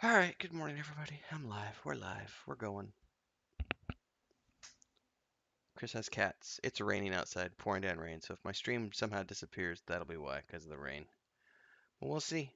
All right, good morning, everybody. I'm live. We're live. We're going. Chris has cats. It's raining outside, pouring down rain. So if my stream somehow disappears, that'll be why, because of the rain. But we'll see.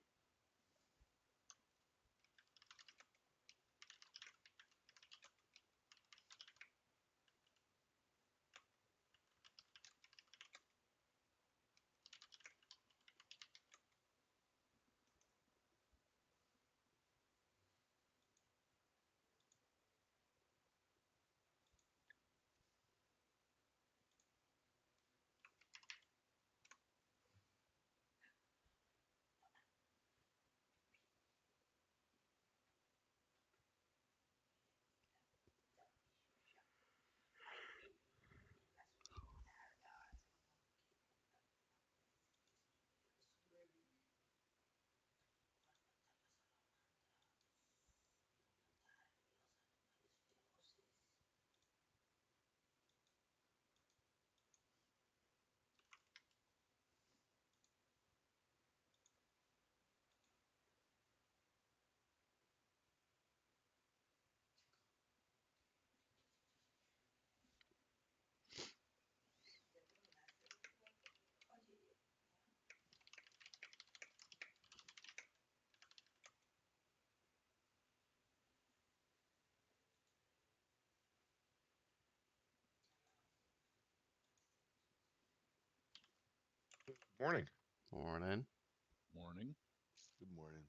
Morning. Morning. Morning. Good morning.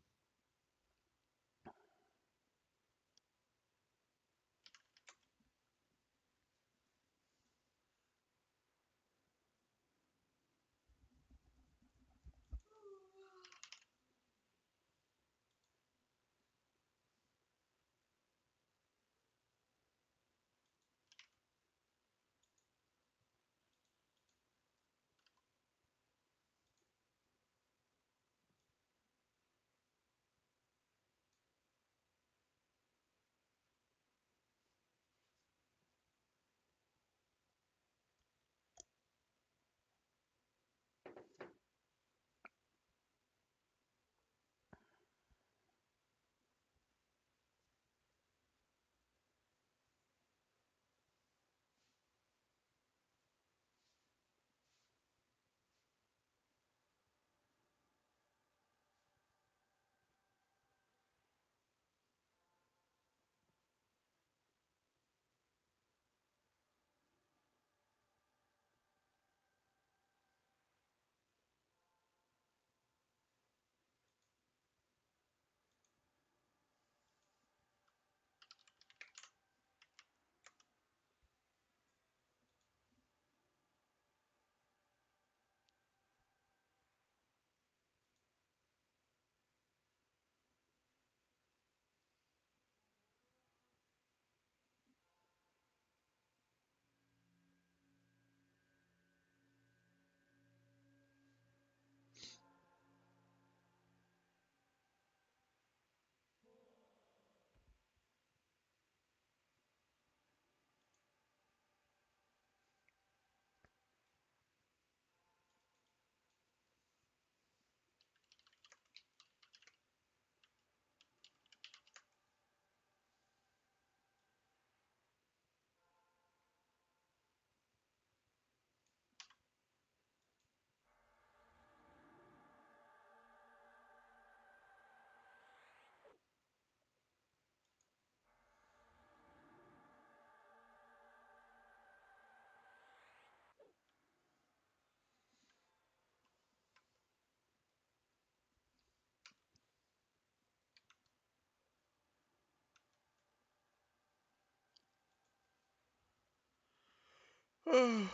Oh,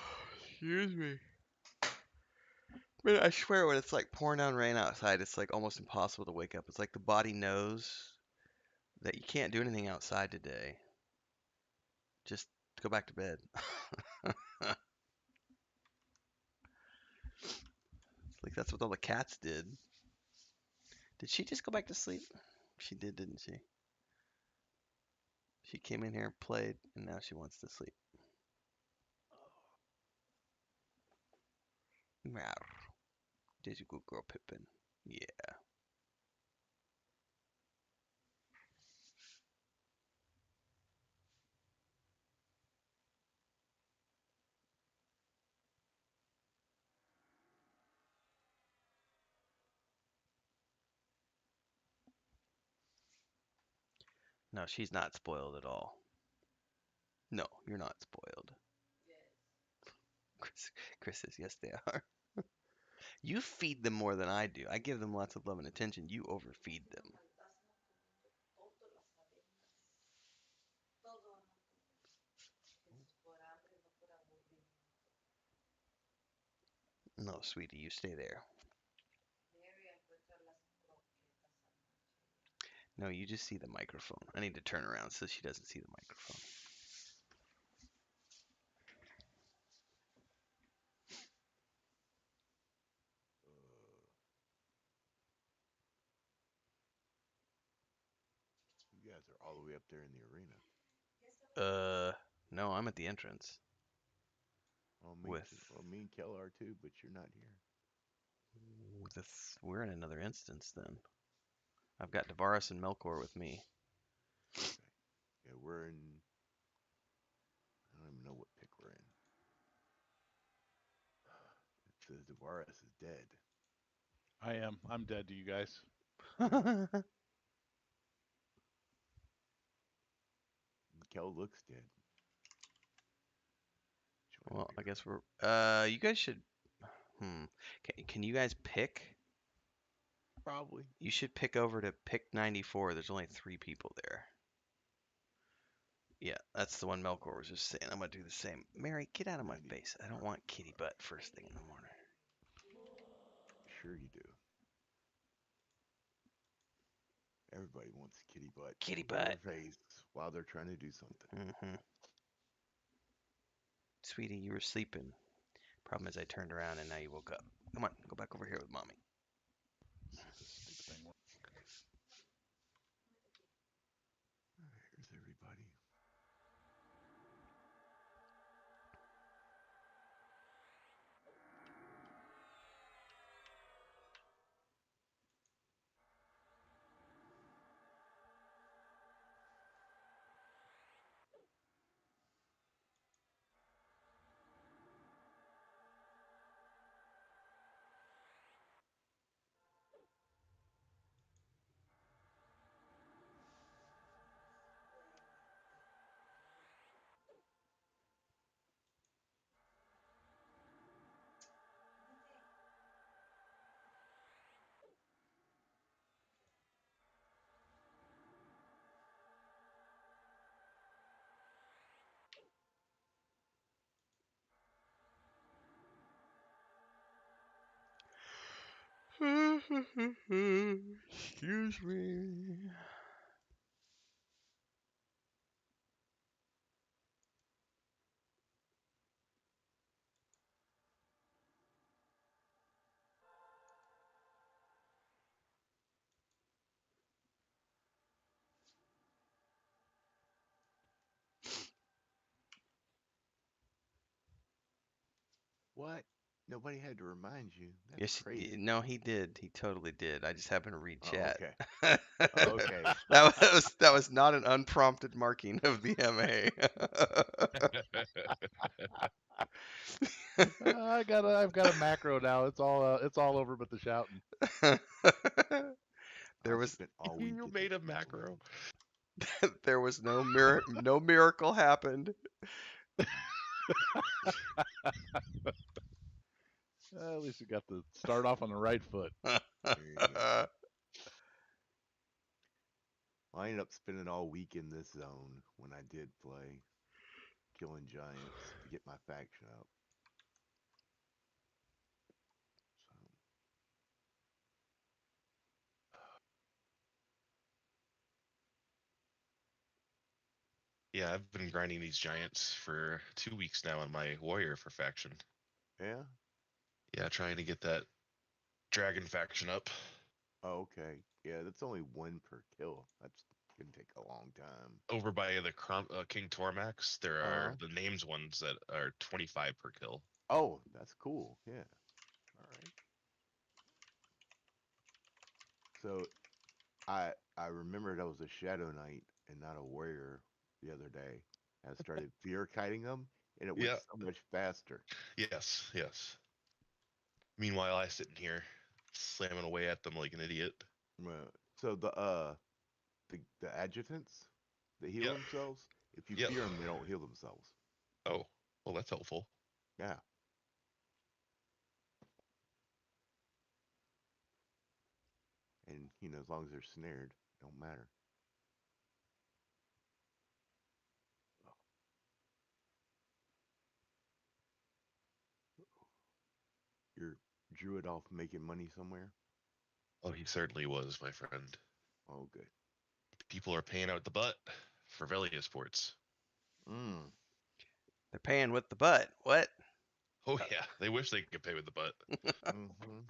excuse me. Man, I swear when it's like pouring down rain outside, it's like almost impossible to wake up. It's like the body knows that you can't do anything outside today. Just go back to bed. Like that's what all the cats did. Did she just go back to sleep? She did, didn't she? She came in here, played, and now she wants to sleep. Meow. There's a good girl, Pippin. Yeah. No, she's not spoiled at all. No, you're not spoiled. Chris says, yes, they are. You feed them more than I do. I give them lots of love and attention. You overfeed them. No, sweetie, you stay there. No, you just see the microphone. I need to turn around so she doesn't see the microphone. You guys are all the way up there in the arena. No, I'm at the entrance. Oh, me With too. Well, me and Kel are too, but you're not here. we're in another instance then. I've got Tavares and Melkor with me. Okay. Yeah, we're in. I don't even know what pick we're in. It says Tavares is dead. I am. I'm dead to you guys. Kel looks dead. Well, I guess we're. You guys should. Can you guys pick? Probably. You should pick over to pick 94. There's only 3 people there. Yeah, that's the one Melkor was just saying. I'm gonna do the same. Mary, get out of my face. I don't want kitty butt first thing in the morning. Sure you do. Everybody wants kitty butt Kitty in their butt. face while they're trying to do something. Sweetie, you were sleeping. Problem is I turned around and now you woke up. Come on, go back over here with mommy. See if this stupid thing works. Here's everybody. Excuse me. What? Nobody had to remind you. That's Yes, crazy. no, he did. He totally did. I just happened to read Oh, chat. okay. Oh, okay. That was not an unprompted marking of the MA. I've got a macro now. It's all over but the shouting. There I was spent all week. You made a macro. there was no miracle happened. At least you got to start off on the right foot. There you go. I ended up spending all week in this zone when I did play, killing giants to get my faction up. Yeah, I've been grinding these giants for 2 weeks now on my warrior for faction. Yeah? Yeah, trying to get that dragon faction up. Oh, okay. Yeah, that's only 1 per kill. That's gonna take a long time. Over by the King Tormax, there are the names ones that are 25 per kill. Oh, that's cool. Yeah. All right. So I remembered I was a Shadow Knight and not a warrior the other day. I started fear kiting them, and it went Yeah. so much faster. Yes, yes. Meanwhile, I sit in here slamming away at them like an idiot. So the adjutants, They heal themselves. If you Yep. fear them, they don't heal themselves. Oh, well, that's helpful. Yeah. And as long as they're snared, it don't matter. Your druid off making money somewhere? Oh, he certainly was, my friend. Oh, good. People are paying out the butt for Velia sports. Mm. They're paying with the butt. What? Oh yeah, they wish they could pay with the butt. Mm-hmm.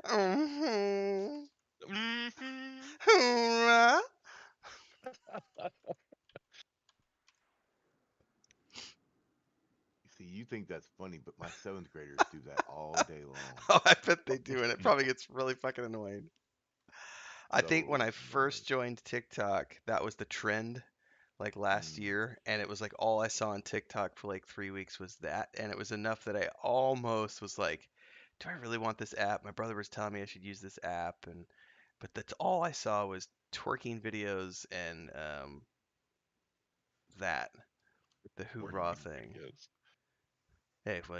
Mm-hmm. Mm-hmm. Hoorah. See, you think that's funny, but my 7th graders do that all day long. Oh, I bet they do, and it probably gets really fucking annoying. I think when So I annoying. first joined TikTok, that was the trend, like last Mm. year, and it was like all I saw on TikTok for like 3 weeks was that, and it was enough that I almost was like, "Do I really want this app?" My brother was telling me I should use this app, but that's all I saw was twerking videos and that the hoorah Twerking thing. videos. Hey, well,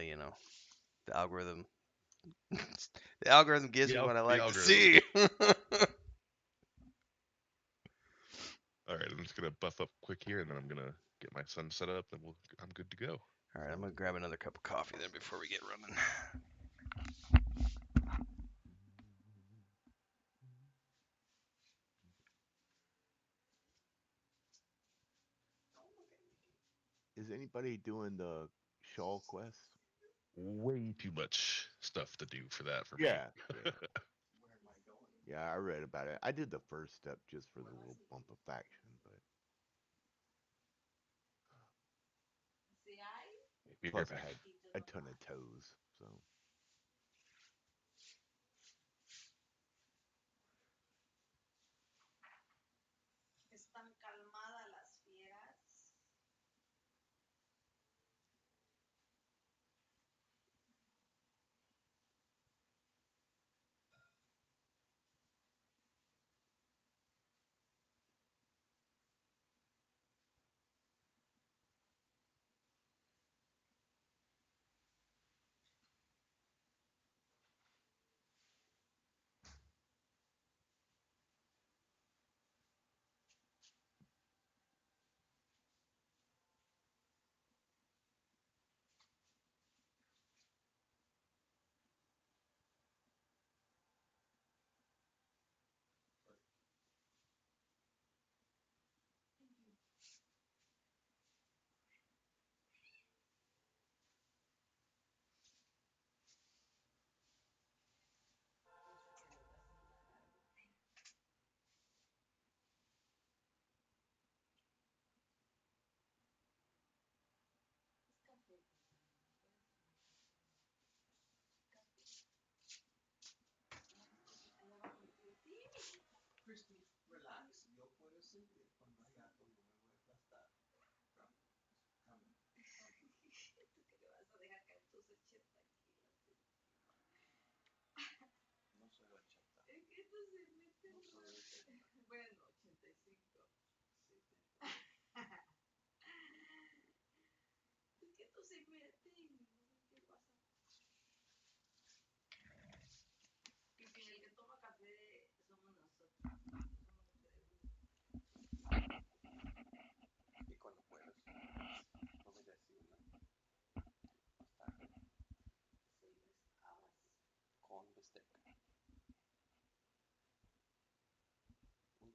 the algorithm, the algorithm gives me Yeah, what I the like to algorithm. see. All right, I'm just gonna buff up quick here, and then I'm gonna get my son set up, and I'm good to go. All right, I'm gonna grab another cup of coffee then before we get running. Is anybody doing the shawl quest? Way too much stuff to do for that for me. Yeah. Yeah, I read about it. I did the first step just for the little bump of faction, but Be right plus I back. had a ton of toes, so.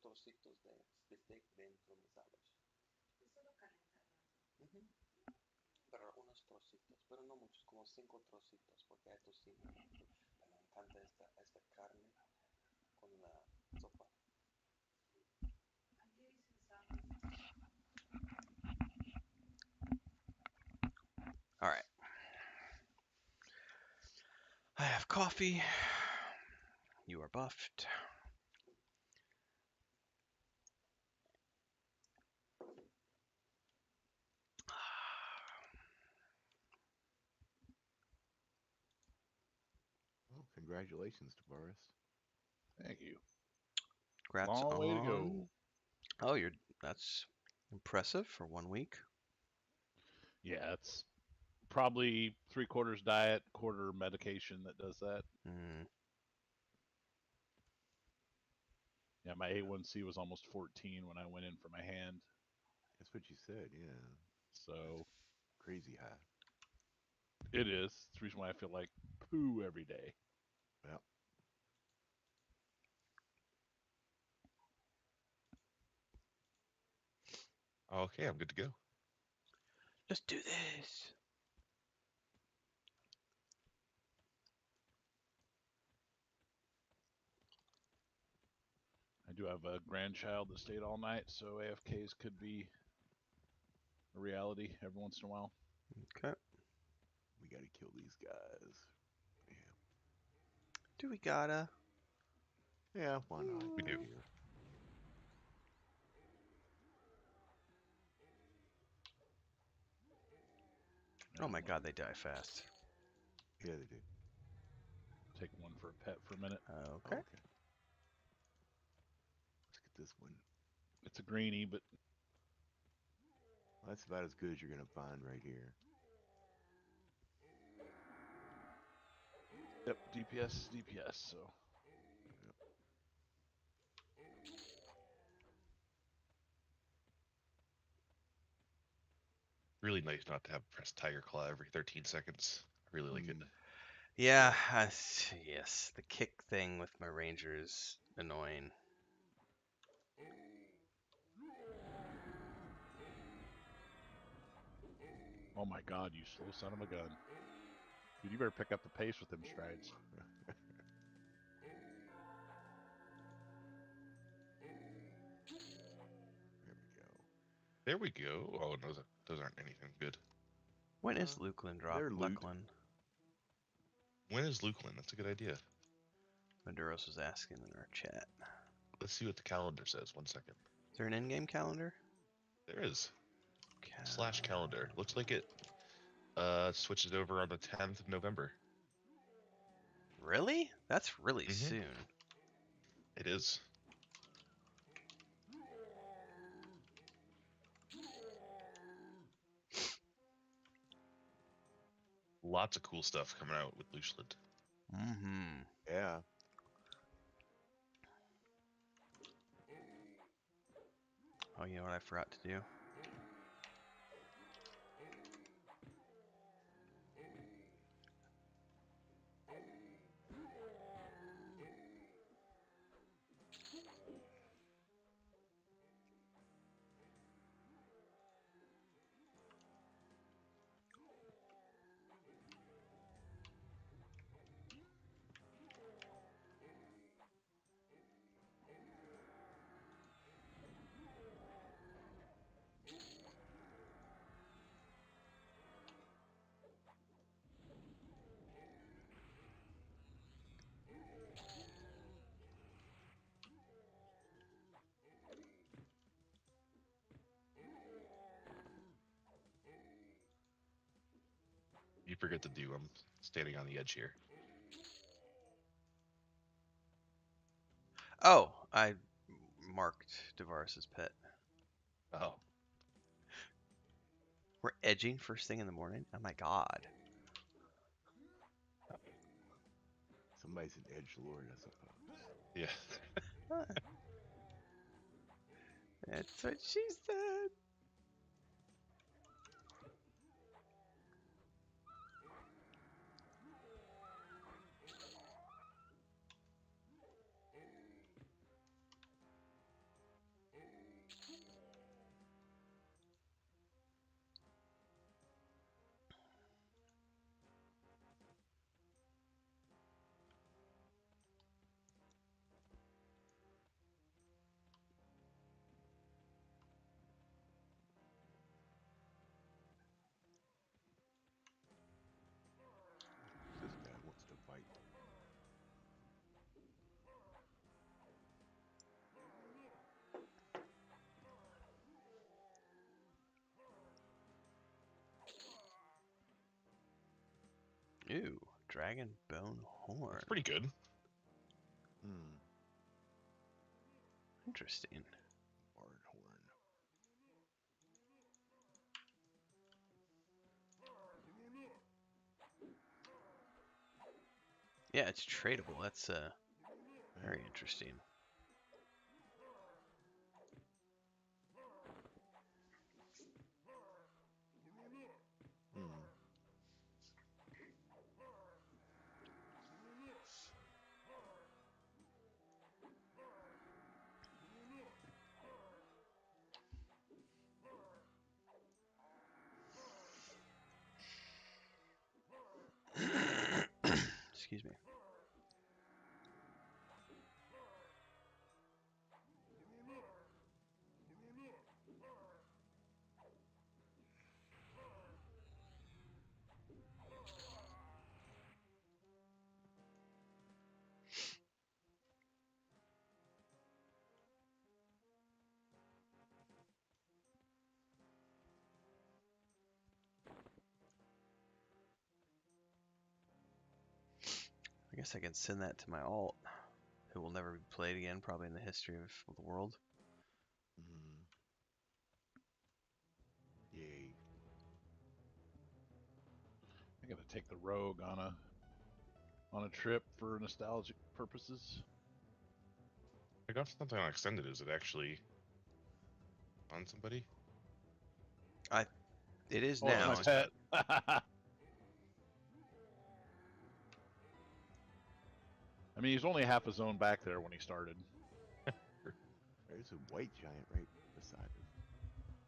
Trocitos de steak dentro de mis alas. Pero unos trocitos, pero no muchos, como 5 trocitos, porque hay tocino. Me encanta esta carne con la sopa. All right. I have coffee. You are buffed. Well, congratulations, Tavares. Thank you. Gratz Long way to go. on. Oh, you're That's impressive for 1 week. Yeah, it's probably 3/4 diet, quarter medication that does that. Mm. Yeah, my A1C was almost 14 when I went in for my hand. That's what you said, yeah. So Crazy high. it is. It's the reason why I feel like poo every day. Yep. Okay, I'm good to go. Let's do this. I do have a grandchild that stayed all night, so AFKs could be a reality every once in a while. Okay. We gotta kill these guys. Do we gotta? Yeah, why not? We do. Here. Oh my god, they die fast. Yeah, they do. Take one for a pet for a minute. Okay. Okay. Let's get this one. It's a greenie, but Well, that's about as good as you're gonna find right here. yep, DPS. So Really nice not to have to press Tiger Claw every 13 seconds. I really like it. Yeah, yes. The kick thing with my ranger is annoying. oh my god, you slow son of a gun. Dude, you better pick up the pace with them strides. There we go. There we go. Oh, those aren't anything good. When is Luklin drop? they're loot. Luclin. When is Luklin? That's a good idea. Maduros was asking in our chat. Let's see what the calendar says. 1 second. Is there an in-game calendar? There is. / calendar. Looks like it switches over on the 10th of November. Really? That's really soon. It is. Lots of cool stuff coming out with Lucid. Mm-hmm. Yeah. Oh, you know what I forgot to do? You forget to do. I'm standing on the edge here. Oh, I marked Tavares' pet. Oh. We're edging first thing in the morning? Oh my god. Somebody's an edge lord, I suppose. Yeah. That's what she said. This guy wants to fight. Ooh, dragon bone horn. That's pretty good. Hmm. Interesting. Bard horn. Yeah, it's tradable. That's very interesting. Hmm. Excuse me. I guess I can send that to my alt, who will never be played again, probably in the history of the world. Hmm. Yay. I gotta take the rogue on a trip for nostalgic purposes. I got something on extended. Is it actually on somebody? It is Oh, it's now. my pet. I mean, he's only half a zone back there when he started. There's a white giant right beside us.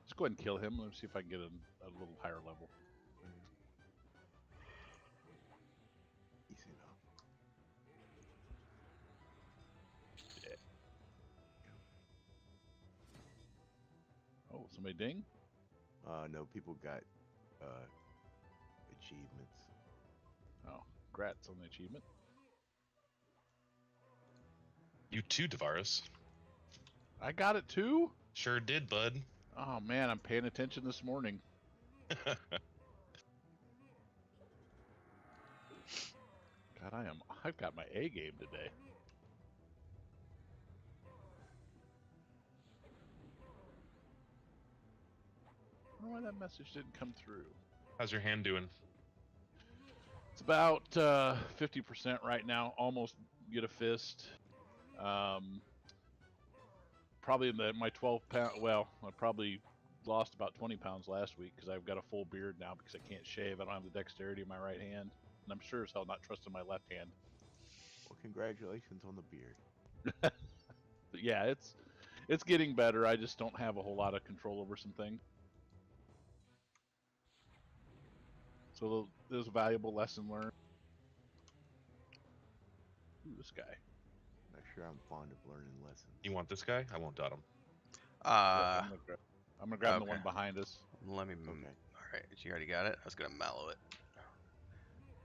Let's go ahead and kill him. Let's see if I can get a little higher level. Easy enough. Oh, somebody ding? No, people got achievements. Oh, Gratz on the achievement. You too, Tavares. I got it too? Sure did, bud. Oh man, I'm paying attention this morning. God, I've got my A game today. I don't know why that message didn't come through. How's your hand doing? It's about 50% right now. Almost get a fist. Probably in my 12 pound. Well, I probably lost about 20 pounds last week because I've got a full beard now because I can't shave. I don't have the dexterity in my right hand, and I'm sure as hell not trusting my left hand. Well, congratulations on the beard. But yeah, it's getting better. I just don't have a whole lot of control over some things. So there's a valuable lesson learned. Ooh, this guy. Not sure I'm fond of learning lessons. You want this guy? I won't dot him. Yep, I'm gonna grab the Okay. one behind us. Let me. Okay. All right, you already got it. I was gonna mallow it.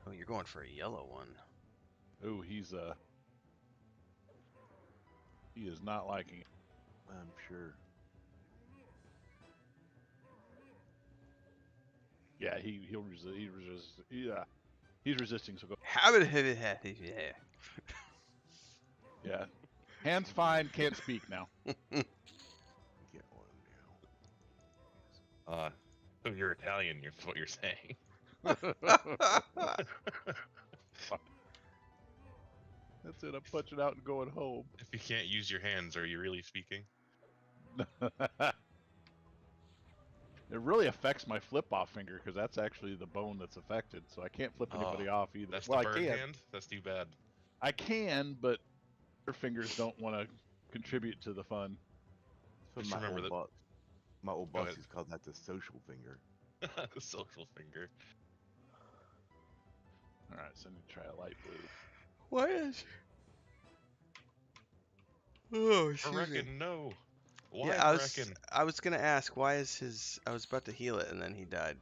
Oh, you're going for a yellow one. Ooh, he is not liking it. I'm sure. Yeah, he'll resist. He's resisting. So go. Yeah. Yeah, hands fine. Can't speak now. Get on him now. So you're Italian. You're what you're saying. That's it. I'm punching out and going home. If you can't use your hands, are you really speaking? It really affects my flip-off finger because that's actually the bone that's affected. So I can't flip anybody off either. That's Well, the bird I can. hand. That's too bad. I can, but your fingers don't want to contribute to the fun. So Just my remember old that- boss, my old Go boss ahead. used to call that the social finger. The social finger. All right, so I need to try a light blue. Why is? Oh, I excuse me. reckon no. Why Yeah, reckon? I was gonna ask why is his. I was about to heal it and then he died.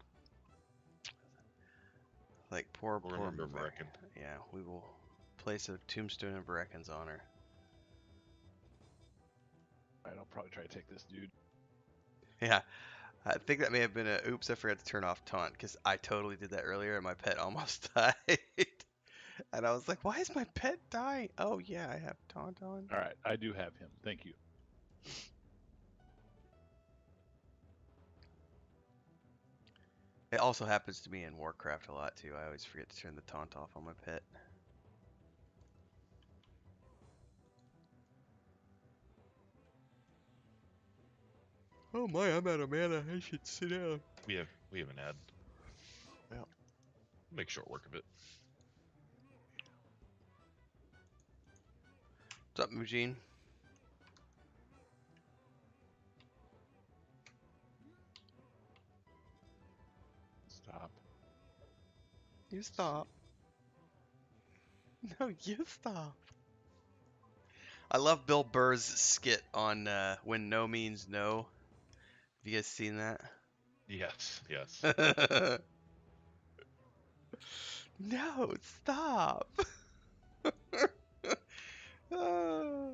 Like poor We'll remember Vrecken. Yeah, we will place a tombstone in Vrecken's honor. All right, I'll probably try to take this dude. Yeah, I think that may have been a oops. I forgot to turn off taunt because I totally did that earlier and my pet almost died. And I was like, why is my pet dying? Oh yeah, I have taunt on. All right, I do have him. Thank you. It also happens to me in Warcraft a lot too. I always forget to turn the taunt off on my pet. Oh my, I'm out of mana. I should sit down. We have an ad. Yeah. Make short work of it. What's up, Mujin? Stop. You stop. No, you stop. I love Bill Burr's skit on when no means no. Have you guys seen that? Yes, yes. No, stop. Ah.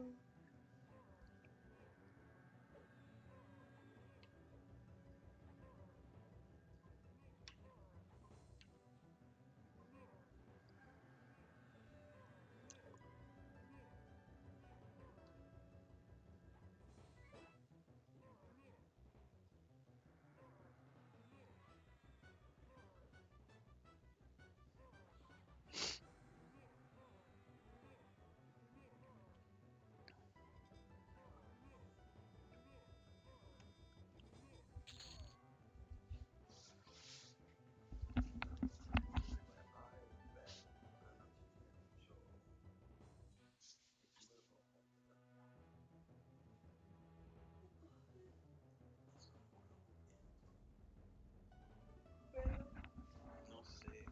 No sé,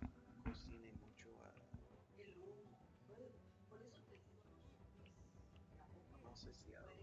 cocine mucho. No sé si hago.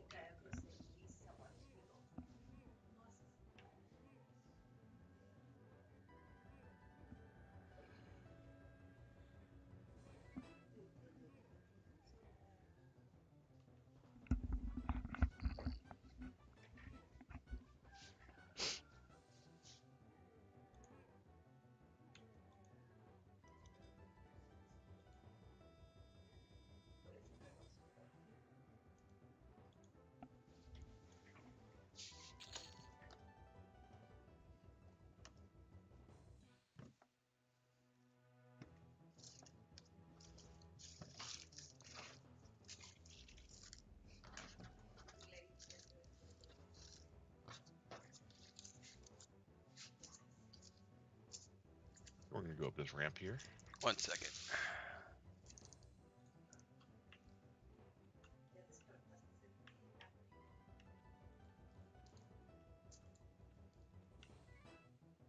We're gonna go up this ramp here. 1 second.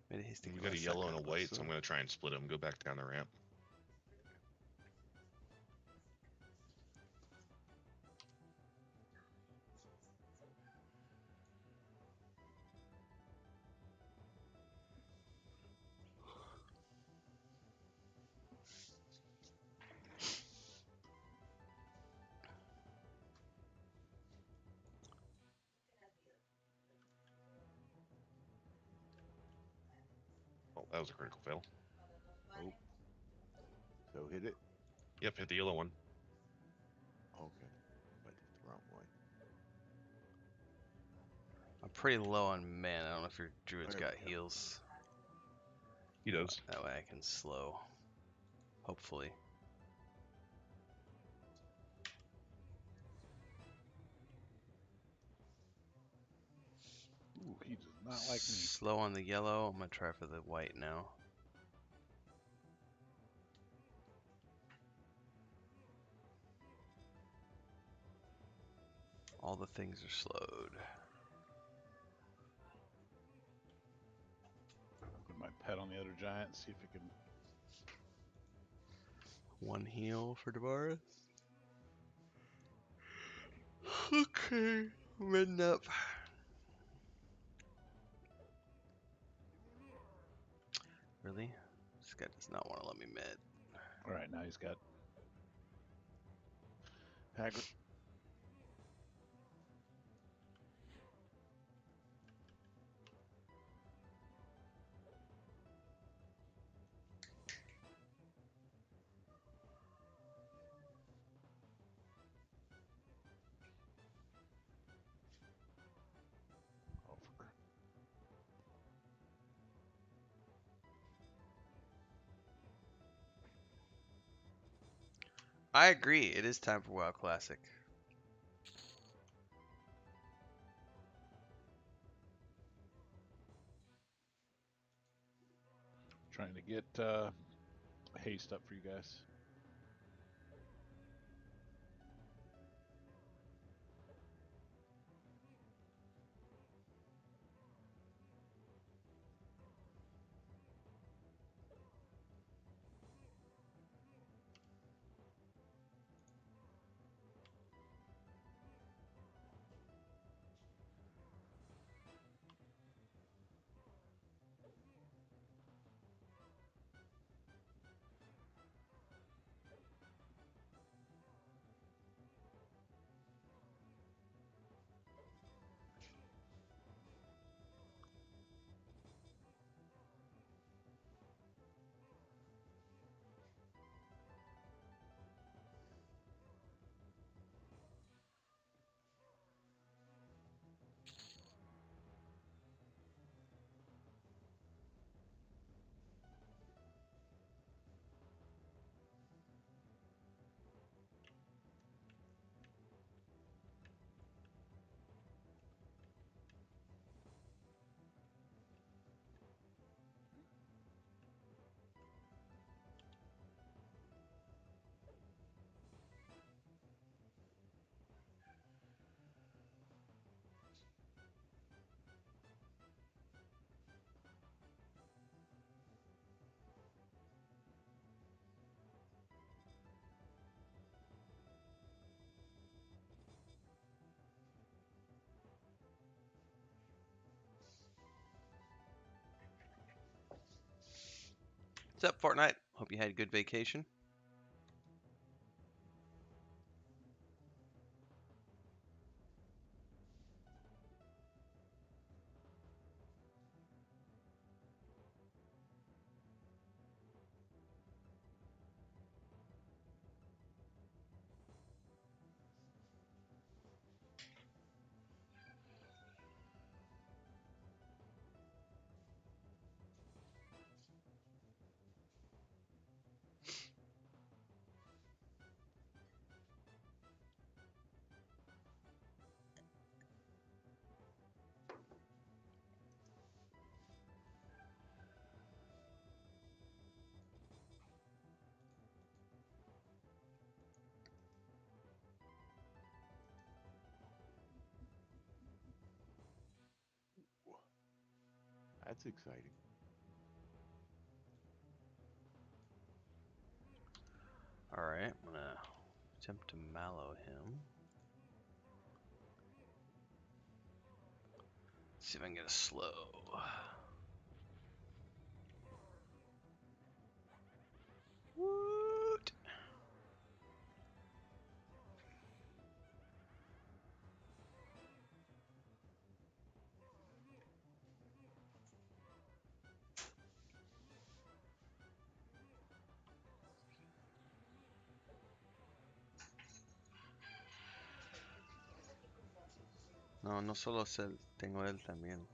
Made a hasty We got a glass yellow and a second, white, so so- I'm gonna try and split them. Go back down the ramp. Oh, that was a critical fail. Oh. So hit it. Yep, hit the yellow one. Okay. But hit the wrong one. I'm pretty low on mana. I don't know if your druid's There we got go. heals. He does. That way I can slow. Hopefully. Ooh, he does not like me. Slow on the yellow. I'm gonna try for the white now. All the things are slowed. Put my pet on the other giant, see if it can. 1 heal for Tavares. Okay, ridden up. Really? This guy does not want to let me mid. All right, now he's got Hagrid. Oh, for I agree. It is time for WoW Classic. Trying to get haste up for you guys. What's up, Fortnite? Hope you had a good vacation. That's exciting. Alright, I'm gonna attempt to mallow him. See if I can get a slow. Woot! No, no solo tengo él también.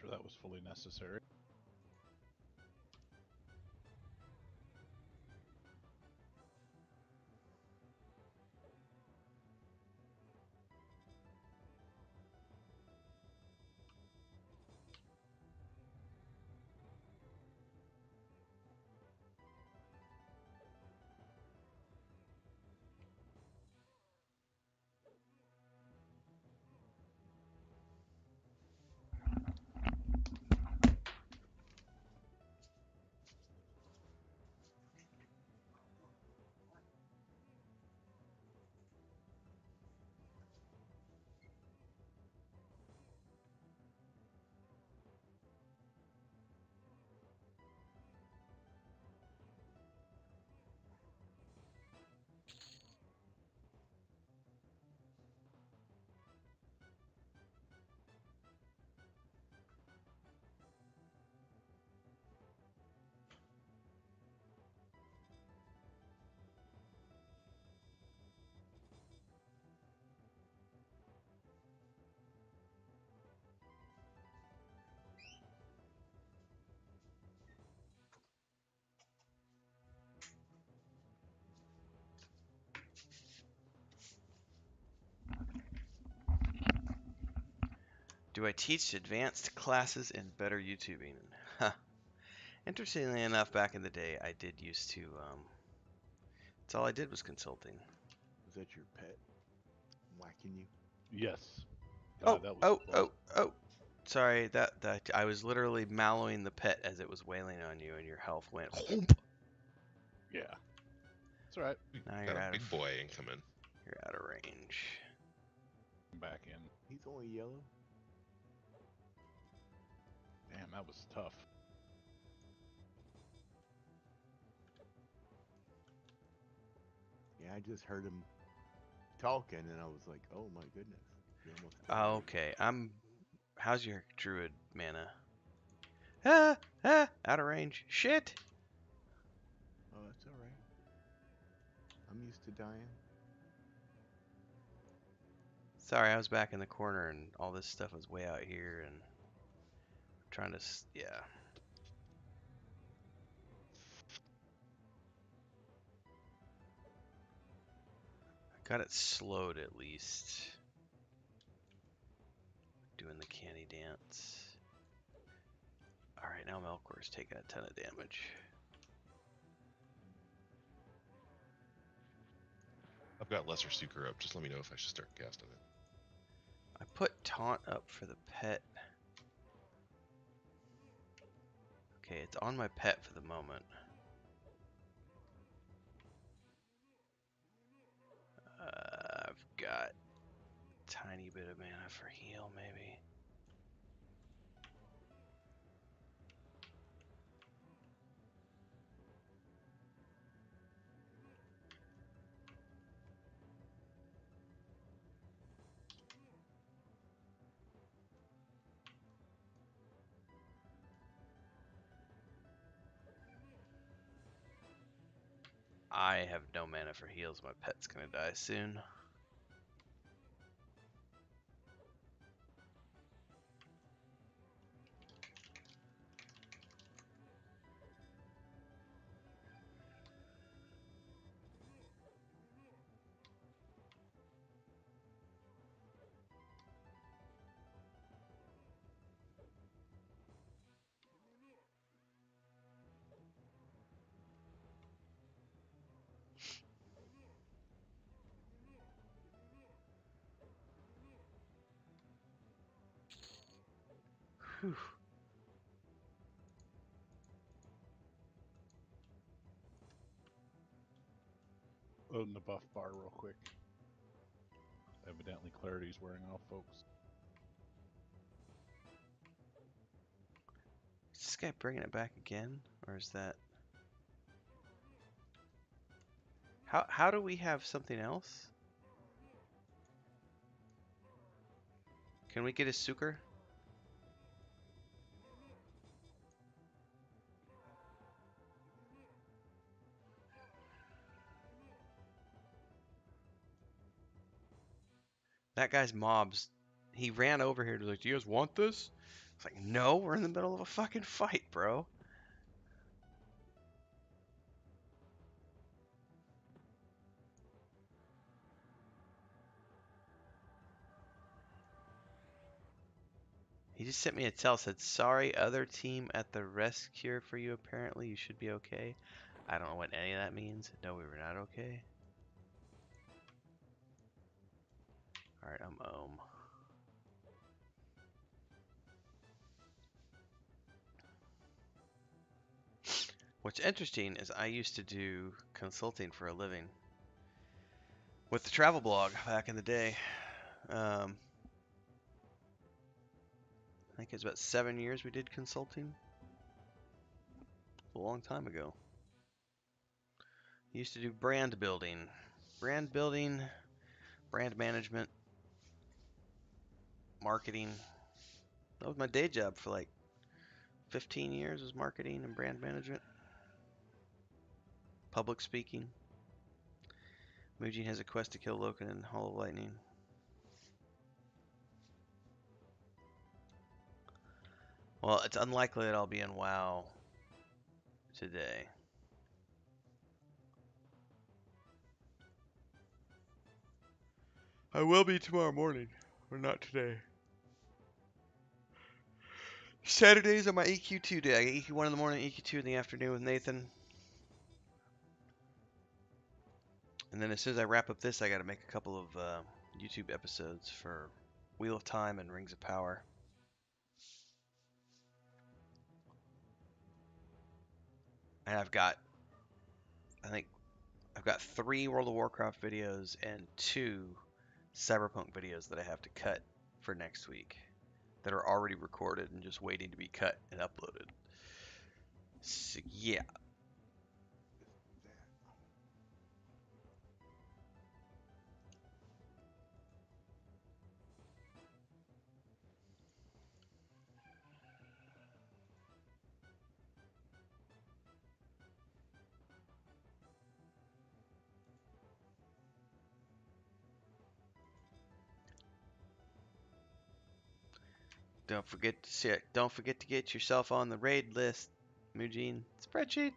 sure that was fully necessary. Do I teach advanced classes in better YouTubing? Huh. Interestingly enough, back in the day, I did used to. That's all I did was consulting. Was that your pet whacking you? Yes. Oh, God, that was oh, close. oh, oh. Sorry, that I was literally mallowing the pet as it was wailing on you, and your health went. Whoomp. Yeah. It's all right. We Now got you're a out big of boy incoming. you're out of range. I'm back in. He's only yellow. Damn, that was tough. Yeah, I just heard him talking, and I was like, "Oh my goodness, he almost died." Okay, How's your druid mana? Out of range. Shit. Oh, that's all right. I'm used to dying. Sorry, I was back in the corner, and all this stuff was way out here, and trying to. Yeah. I got it slowed at least. Doing the canny dance. Alright, now Melkor's taking a ton of damage. I've got Lesser Seeker up. Just let me know if I should start casting it. I put taunt up for the pet. Okay, it's on my pet for the moment. I've got a tiny bit of mana for heal, maybe. I have no mana for heals. My pet's gonna die soon. Whew. Loading the buff bar real quick. Evidently, clarity's wearing off, folks. Is this guy bringing it back again? Or is that... How do we have something else? Can we get a Suker? That guy's mobs. He ran over here to like, do you guys want this? It's like, no, we're in the middle of a fucking fight, bro. He just sent me a tell, said, sorry, other team at the rest cure for you, apparently. You should be okay. I don't know what any of that means. No, we were not okay. Alright, I'm ohm. What's interesting is I used to do consulting for a living with the travel blog back in the day. I think it was about 7 years we did consulting. A long time ago. Used to do brand building, brand management, marketing. That was my day job for like 15 years, was marketing and brand management. Public speaking. Mujin has a quest to kill Loken in Hall of Lightning. Well, it's unlikely that I'll be in WoW today. I will be tomorrow morning, but not today. Saturdays are my EQ2 day. I get EQ1 in the morning, EQ2 in the afternoon with Nathan. And then as soon as I wrap up this, I got to make a couple of YouTube episodes for Wheel of Time and Rings of Power. And I think I've got 3 World of Warcraft videos and 2 Cyberpunk videos that I have to cut for next week that are already recorded and just waiting to be cut and uploaded. So, yeah. Don't forget to get yourself on the raid list, Mujin. Spreadsheet.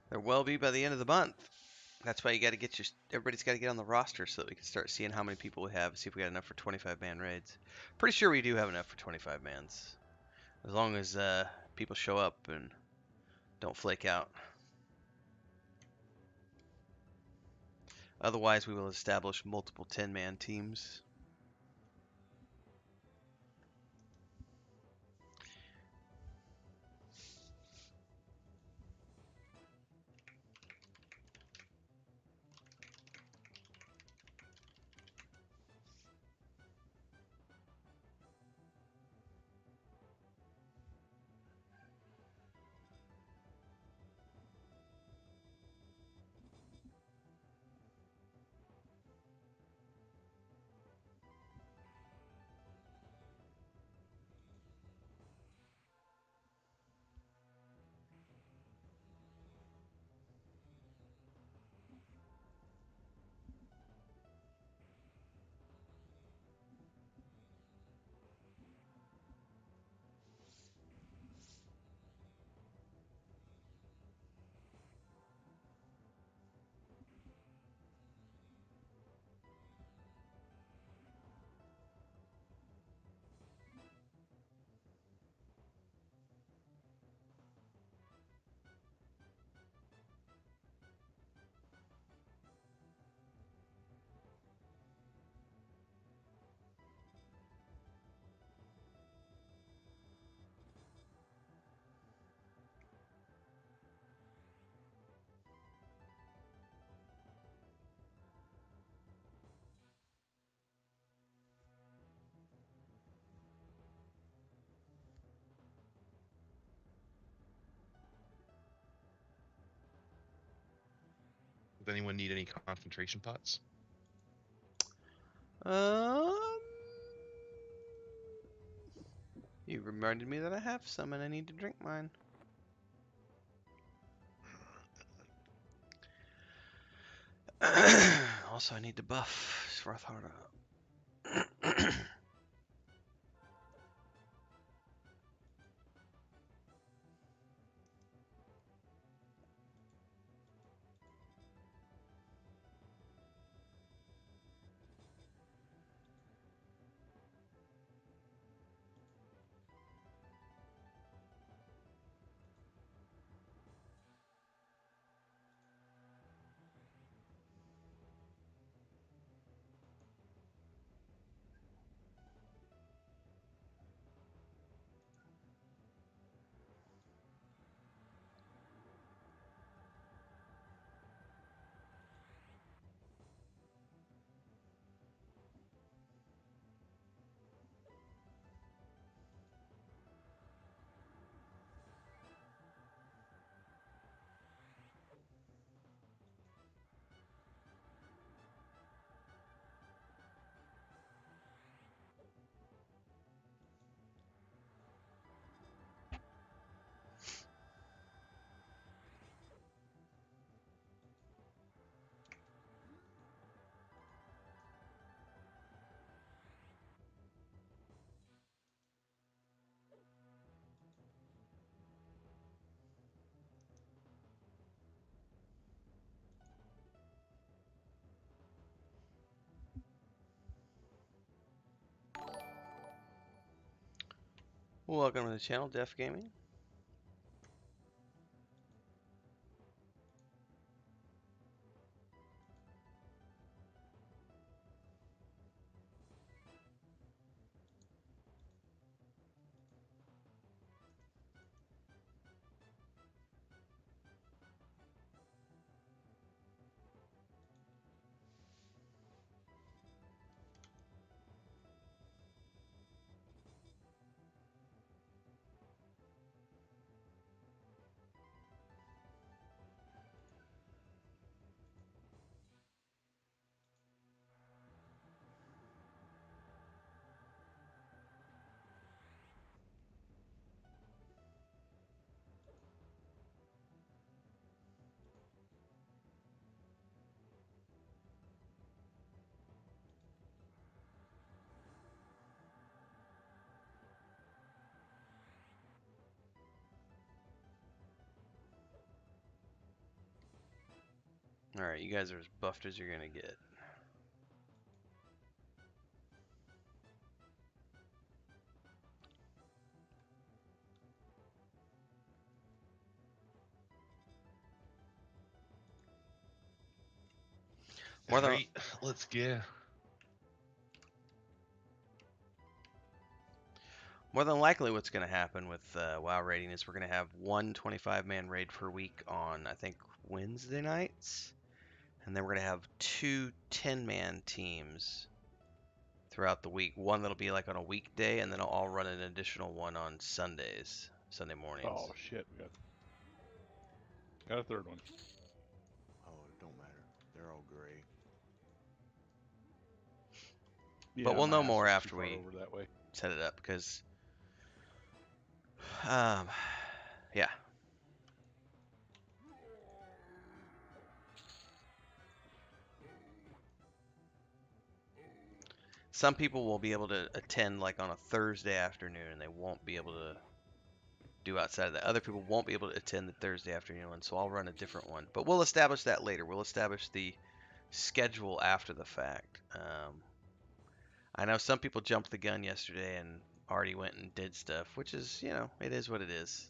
There will be by the end of the month. That's why you got to get everybody's got to get on the roster so that we can start seeing how many people we have, see if we got enough for 25-man raids. Pretty sure we do have enough for 25 mans. As long as people show up and don't flake out. Otherwise, we will establish multiple 10-man teams. Does anyone need any concentration pots? Um, you reminded me that I have some and I need to drink mine. Also, I need to buff Svarthard up. Welcome to the channel, Def Gaming. Alright, you guys are as buffed as you're gonna get. More than Alright, let's go. More than likely, what's going to happen with WoW raiding is we're going to have one 25-man raid per week on, I think, Wednesday nights. And then we're going to have two 10-man teams throughout the week. One that'll be like on a weekday, and then I'll run an additional one on Sundays, Sunday mornings. Oh shit, we got a third one. Oh, it don't matter. They're all gray. Yeah, But we'll my know ass more is after too far we over that way. set it up, because, yeah. Some people will be able to attend like on a Thursday afternoon, and they won't be able to do outside of that. Other people won't be able to attend the Thursday afternoon one, so I'll run a different one. But we'll establish that later. We'll establish the schedule after the fact. I know some people jumped the gun yesterday and already went and did stuff, which is, it is what it is.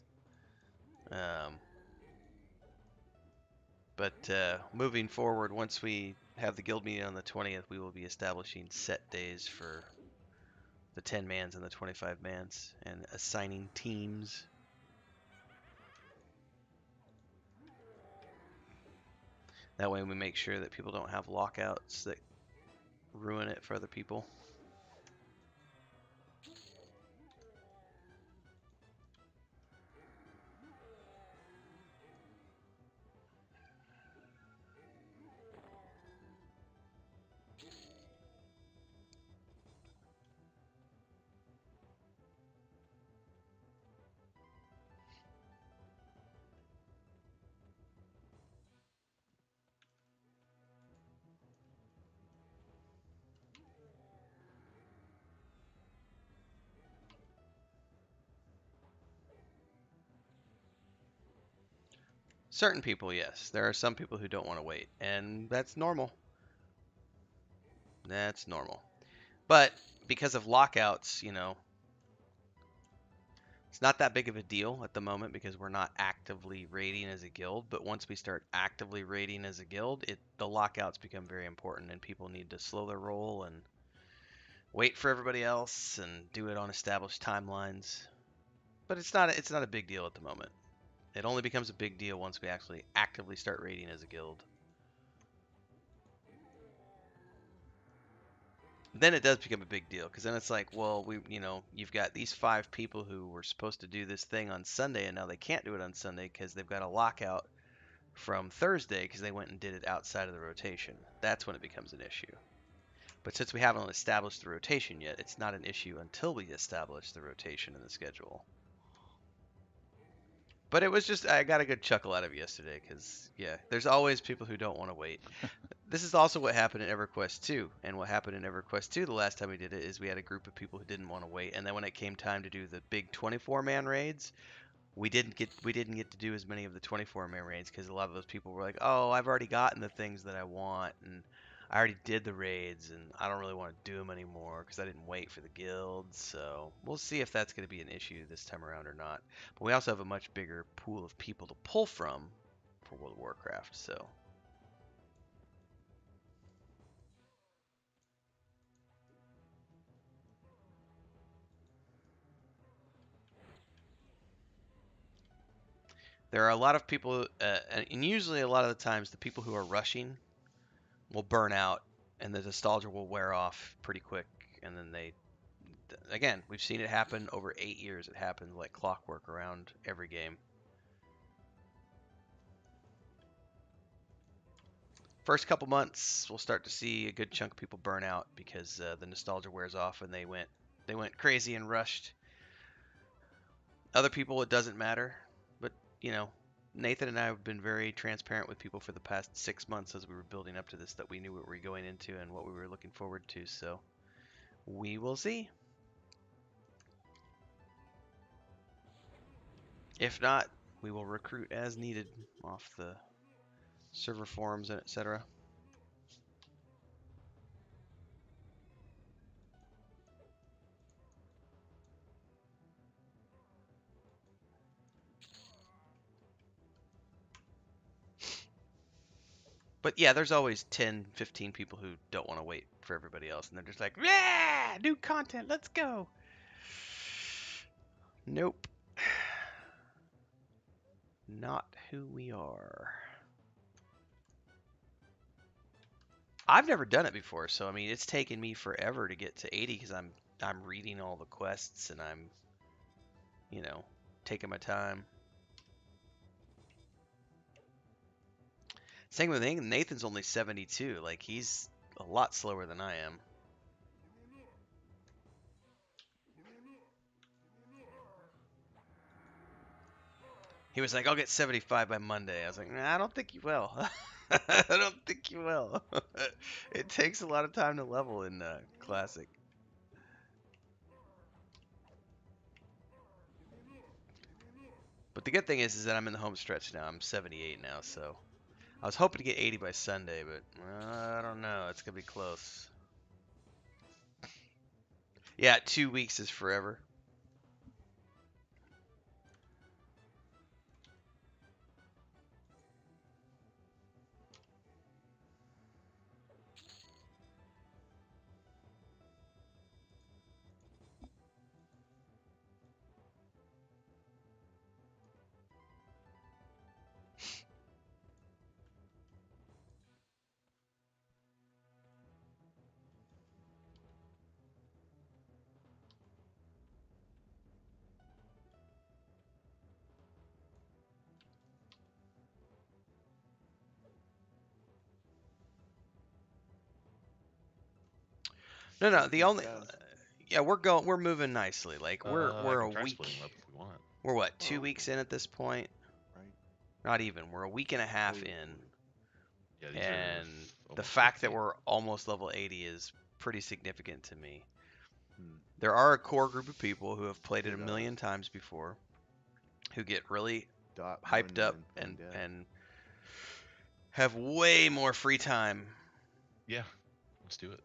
But moving forward, once we have the guild meeting on the 20th, we will be establishing set days for the 10 mans and the 25 mans and assigning teams. That way we make sure that people don't have lockouts that ruin it for other people. Certain people, yes. There are some people who don't want to wait, and that's normal. That's normal. But because of lockouts, it's not that big of a deal at the moment because we're not actively raiding as a guild. But once we start actively raiding as a guild, the lockouts become very important, and people need to slow their roll and wait for everybody else and do it on established timelines. But it's not a big deal at the moment. It only becomes a big deal once we actually actively start raiding as a guild. Then it does become a big deal because then it's like, well, you've got these 5 people who were supposed to do this thing on Sunday and now they can't do it on Sunday because they've got a lockout from Thursday because they went and did it outside of the rotation. That's when it becomes an issue. But since we haven't established the rotation yet, it's not an issue until we establish the rotation in the schedule. But it was just, I got a good chuckle out of it yesterday because, yeah, there's always people who don't want to wait. This is also what happened in EverQuest 2. And what happened in EverQuest 2 the last time we did it is we had a group of people who didn't want to wait. And then when it came time to do the big 24-man raids, we didn't get to do as many of the 24-man raids because a lot of those people were like, "Oh, I've already gotten the things that I want, and I already did the raids, and I don't really want to do them anymore because I didn't wait for the guild." So we'll see if that's going to be an issue this time around or not. But we also have a much bigger pool of people to pull from for World of Warcraft. So there are a lot of people, and usually a lot of the times the people who are rushing will burn out, and the nostalgia will wear off pretty quick, and then again, we've seen it happen over 8 years. It happened like clockwork around every game. First couple months, we'll start to see a good chunk of people burn out because the nostalgia wears off and they went crazy and rushed. Other people, it doesn't matter, but Nathan and I have been very transparent with people for the past 6 months as we were building up to this, that we knew what we were going into and what we were looking forward to. So we will see. If not, we will recruit as needed off the server forums and etc. But yeah, there's always 10, 15 people who don't want to wait for everybody else, and they're just like, yeah, new content, let's go. Nope. Not who we are. I've never done it before, so I mean, it's taken me forever to get to 80 because I'm reading all the quests and I'm, taking my time. Same with Nathan's only 72. Like, he's a lot slower than I am. He was like, I'll get 75 by Monday. I was like, nah, I don't think you will. I don't think you will. It takes a lot of time to level in Classic. But the good thing is that I'm in the home stretch now. I'm 78 now, so I was hoping to get 80 by Sunday, but I don't know. It's going to be close. Yeah, 2 weeks is forever. No, the only yeah, we're moving nicely. Like we're I a can try week. splitting them up if we want. We're what, 2 weeks in at this point? Right. Not even. We're a week and a half in. Yeah, these And are the almost fact that 50. we're almost level 80 is pretty significant to me. Hmm. There are a core group of people who have played it a It, million times before, who get really Dot hyped one up and and death. and have way more free time. Yeah, let's do it.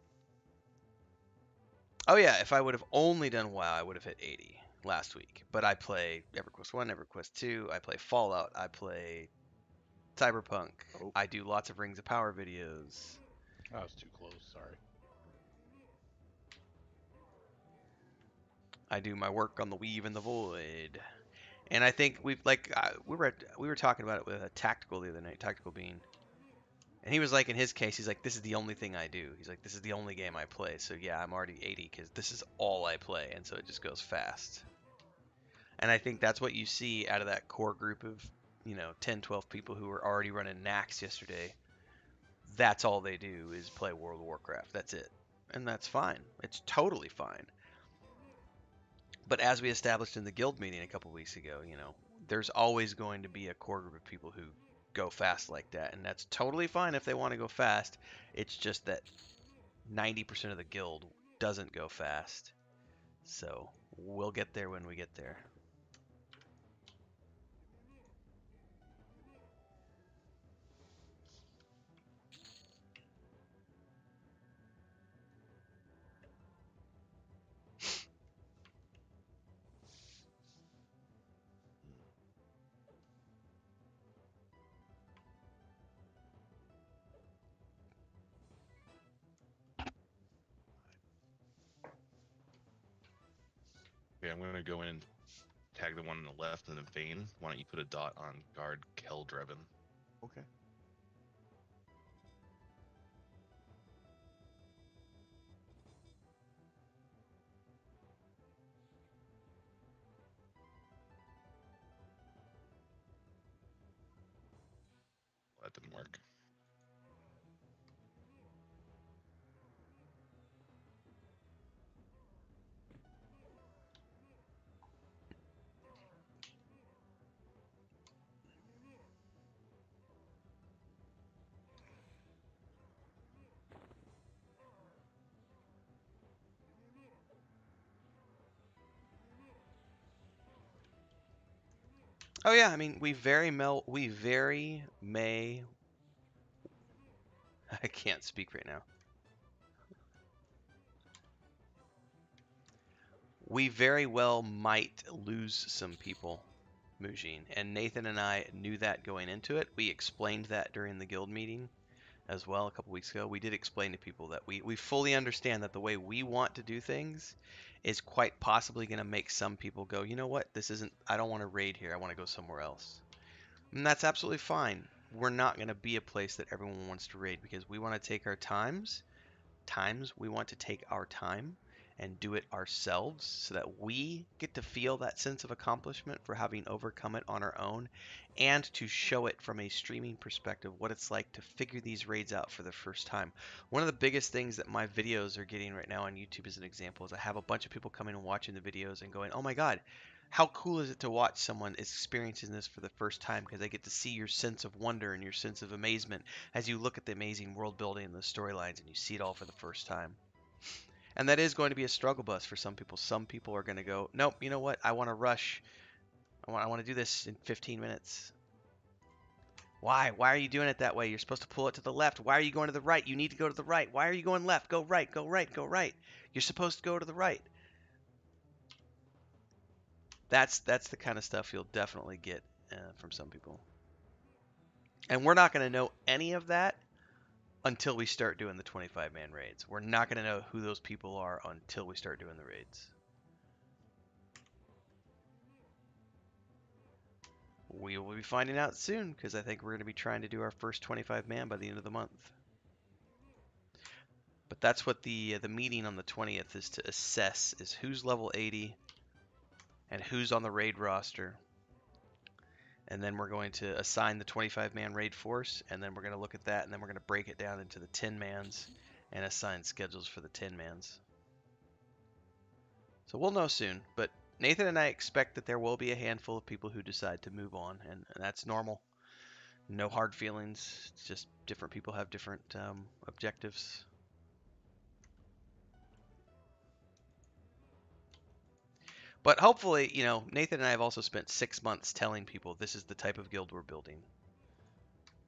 Oh yeah, if I would have only done WoW, I would have hit 80 last week. But I play EverQuest 1, EverQuest 2, I play Fallout, I play Cyberpunk. Oh. I do lots of Rings of Power videos. I was too close. Sorry. I do my work on the Weave and the Void. And I think we've we were talking about it with a Tactical the other night, Tactical Bean. And he was like, in his case, he's like, this is the only thing I do. He's like, this is the only game I play. So yeah, I'm already 80 because this is all I play, and so it just goes fast. And I think that's what you see out of that core group of, 10, 12 people who were already running Nax yesterday. That's all they do is play World of Warcraft. That's it. And that's fine. It's totally fine. But as we established in the guild meeting a couple weeks ago, there's always going to be a core group of people who go fast like that. And that's totally fine if they want to go fast. It's just that 90% of the guild doesn't go fast. So we'll get there when we get there. Okay, I'm gonna go in and tag the one on the left and then Vane. Why don't you put a dot on guard Keldreven? Okay. Well, that didn't work. Oh yeah, I mean, we very may I can't speak right now. We very well might lose some people, Mujin, and Nathan and I knew that going into it. We explained that during the guild meeting as well a couple weeks ago. We did explain to people that we fully understand that the way we want to do things is quite possibly going to make some people go, you know what, I don't want to raid here, I want to go somewhere else. And that's absolutely fine. We're not going to be a place that everyone wants to raid because we want to take our we want to take our time and do it ourselves so that we get to feel that sense of accomplishment for having overcome it on our own and to show it from a streaming perspective what it's like to figure these raids out for the first time. One of the biggest things that my videos are getting right now on YouTube as an example is I have a bunch of people coming and watching the videos and going, oh my god, how cool is it to watch someone experiencing this for the first time, because I get to see your sense of wonder and your sense of amazement as you look at the amazing world building and the storylines and you see it all for the first time. And that is going to be a struggle bus for some people. Some people are going to go, nope, you know what? I want to rush. I want to do this in 15 minutes. Why? Why are you doing it that way? You're supposed to pull it to the left. Why are you going to the right? You need to go to the right. Why are you going left? Go right, go right, go right. You're supposed to go to the right. That's the kind of stuff you'll definitely get from some people. And we're not going to know any of that until we start doing the 25-man raids. We're not going to know who those people are until we start doing the raids. We will be finding out soon, because I think we're going to be trying to do our first 25-man by the end of the month. But that's what the meeting on the 20th is to assess, is who's level 80 and who's on the raid roster. And then we're going to assign the 25-man raid force, and then we're going to look at that, and then we're going to break it down into the 10-mans and assign schedules for the 10-mans. So we'll know soon, but Nathan and I expect that there will be a handful of people who decide to move on, and that's normal. No hard feelings. It's just different people have different objectives. But hopefully, you know, Nathan and I have also spent 6 months telling people this is the type of guild we're building.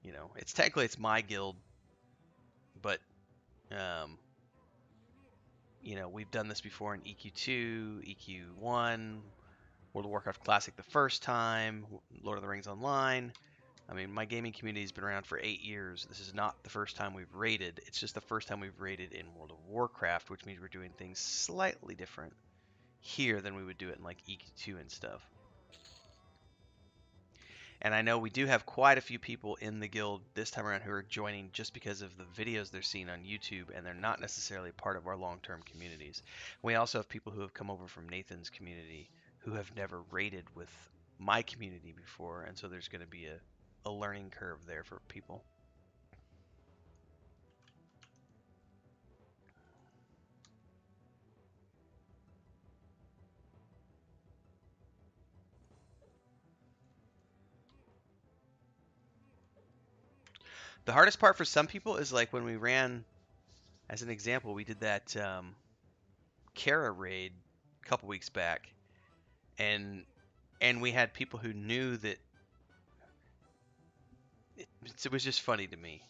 You know, it's technically it's my guild, but um, you know, we've done this before in EQ2, EQ1, World of Warcraft Classic the first time, Lord of the Rings Online. I mean, my gaming community has been around for 8 years. This is not the first time we've raided. It's just the first time we've raided in World of Warcraft, which means we're doing things slightly different here than we would do it in like EQ2 and stuff. And I know we do have quite a few people in the guild this time around who are joining just because of the videos they're seeing on YouTube, and they're not necessarily part of our long-term communities. We also have people who have come over from Nathan's community who have never raided with my community before, and so there's going to be a learning curve there for people. The hardest part for some people is like when we ran, as an example, we did that Kara raid a couple weeks back, and we had people who knew that it was just funny to me.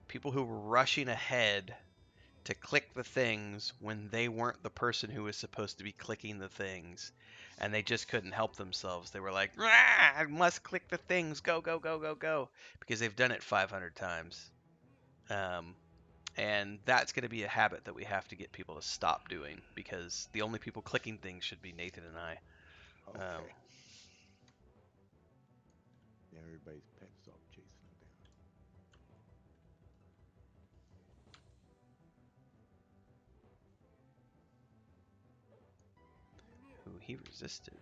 People who were rushing ahead to click the things when they weren't the person who was supposed to be clicking the things, and they just couldn't help themselves. They were like, I must click the things, go, go, go, go, go, because they've done it 500 times. And that's going to be a habit that we have to get people to stop doing, because the only people clicking things should be Nathan and I. Okay. Now everybody's pets off chasing them down. Ooh, he resisted.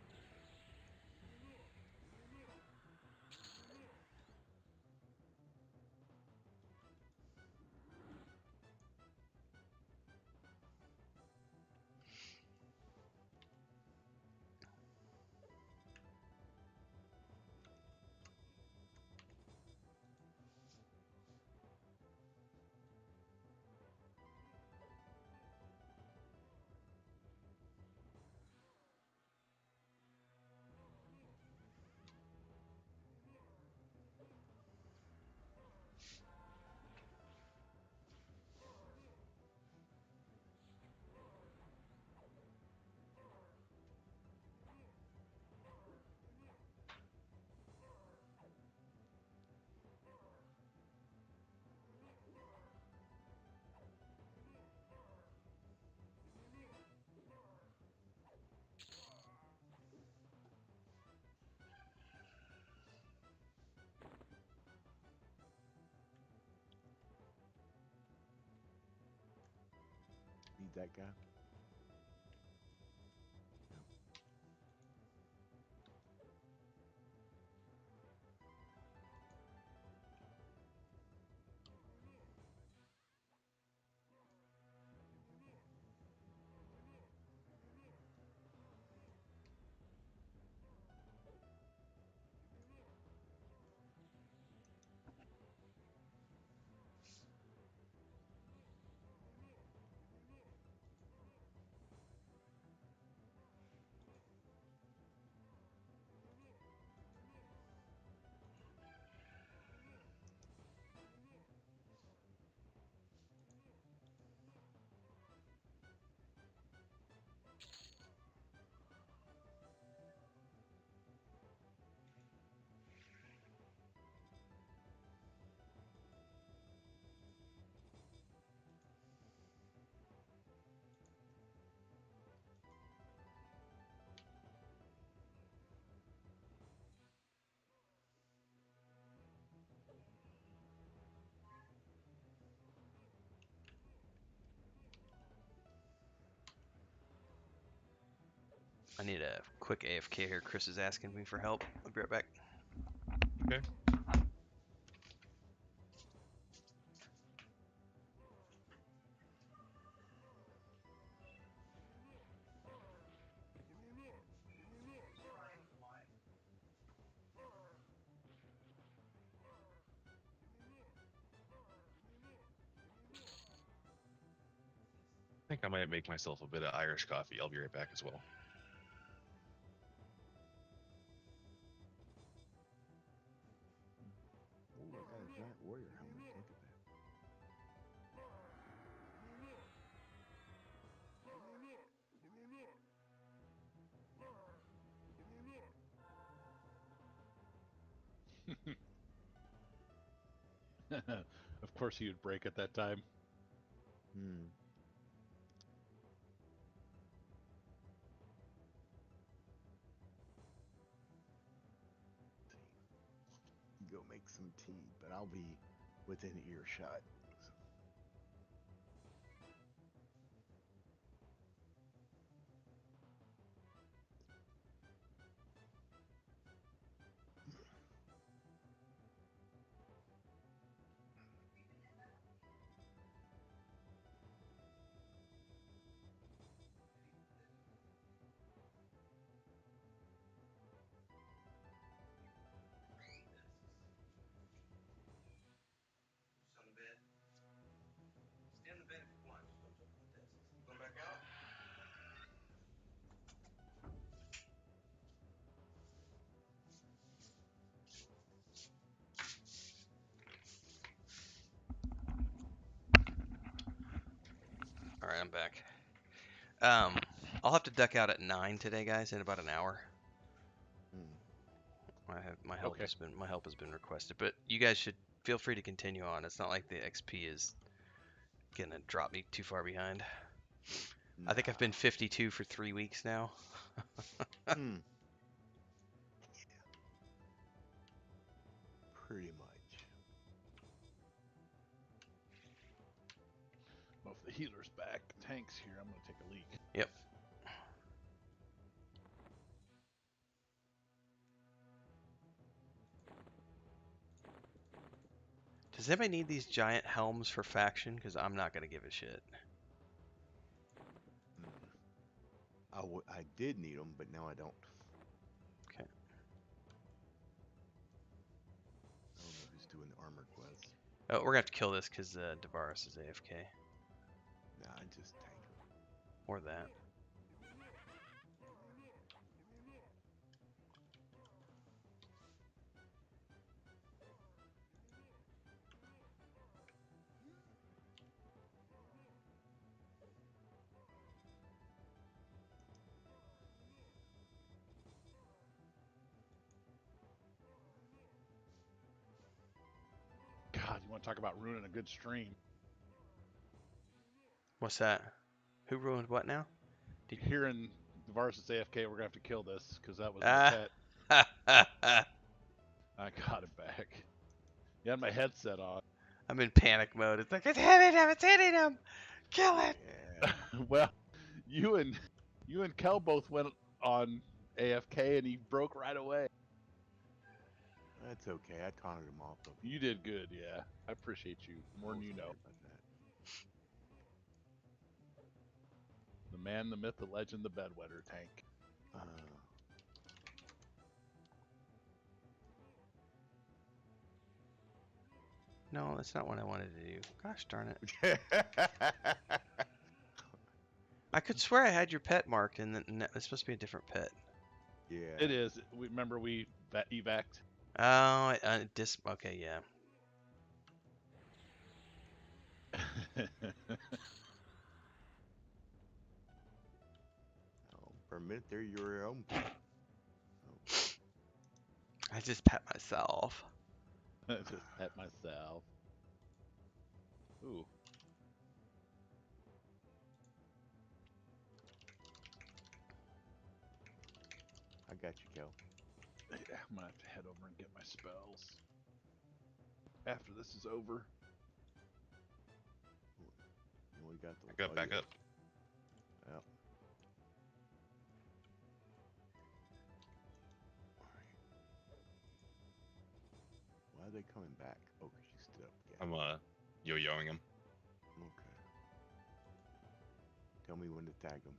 Need that guy? No. I need a quick AFK here. Chris is asking me for help. I'll be right back. Okay. think I might make myself a bit of Irish coffee. I'll be right back as well. Ooh, I got a giant warrior helmet. Look at that. Of course he would break at that time. Hmm. Go make some tea, but I'll be within earshot. All right, I'm back. I'll have to duck out at 9 today, guys, in about an hour. Hmm. My help Okay. has been requested, but you guys should feel free to continue on. It's not like the XP is gonna drop me too far behind. I think I've been 52 for 3 weeks now. Hmm. Pretty much. Well, if the healer's back, tank's here, I'm going to take a leak. Yep. Does anybody need these giant helms for faction? Because I'm not gonna give a shit. I did need them, but now I don't. Okay. I don't know who's doing the armor quest. Oh, we're gonna have to kill this because Tavares is AFK. Nah, I just tank them. Or that. God, you want to talk about ruining a good stream? What's that? Who ruined what now? Hearing Tavares is AFK, we're going to have to kill this because that was my Ah. pet. I got it back. You had my headset on. I'm in panic mode. It's like, it's hitting him! It's hitting him! Kill it! Yeah. Well, you and Kel both went on AFK and he broke right away. That's okay. I taunted him off of. You did good, yeah. I appreciate you more than you know. About that. The man, the myth, the legend, the bedwetter tank. No, that's not what I wanted to do. Gosh darn it. I could swear I had your pet marked, and it's supposed to be a different pet. Yeah. It is. Remember we evac'd? Oh, okay, yeah. For a minute there, you were your own. I just pet myself. Just pet myself. Ooh. I got you, Kel. Yeah, I'm gonna have to head over and get my spells after this is over. You only got the. I got back up. Yep. Why are they coming back? Oh, 'cause you stood up again. I'm yo-yoing him. Okay. Tell me when to tag them.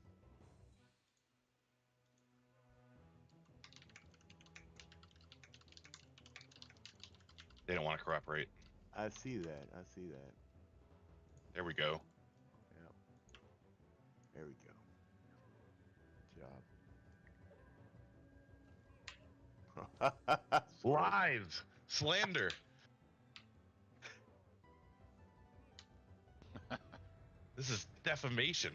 They don't want to cooperate. I see that. I see that. There we go. Yep. There we go. Good job. Sorry. Live slander. This is defamation.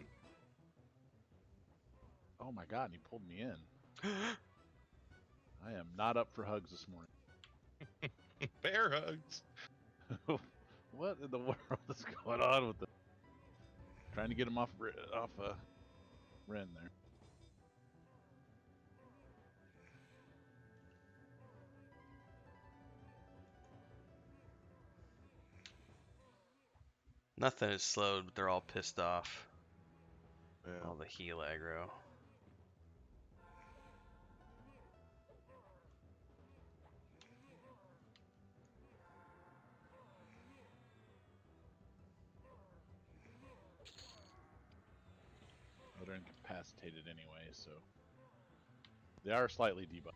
Oh my god, he pulled me in. I am not up for hugs this morning. Bear hugs. What in the world is going on with the? Trying to get him off Ren there. Nothing is slowed, but they're all pissed off. Yeah. All the heal aggro. Well, they're incapacitated anyway, so they are slightly debuffed.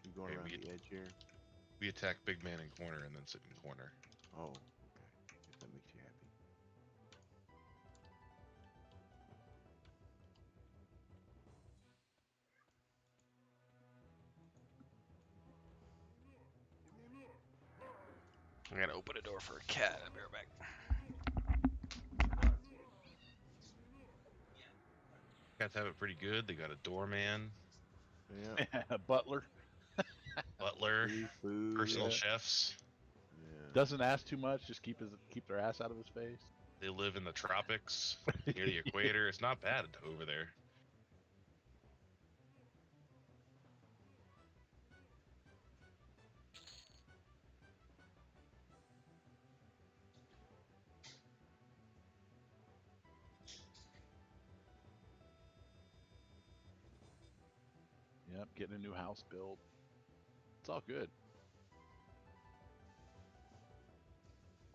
You going Okay, around the edge here? We attack big man in corner and then sit in corner. Oh, okay. If that makes you happy. I gotta open a door for a cat. I'll be right back. Cats have it pretty good. They got a doorman, Yeah. Butler butler, Free food. personal Yeah. chefs. Yeah. doesn't ask too much, just keep their ass out of his face. They live in the tropics, near the equator. It's not bad over there. Yep, getting a new house built. It's all good.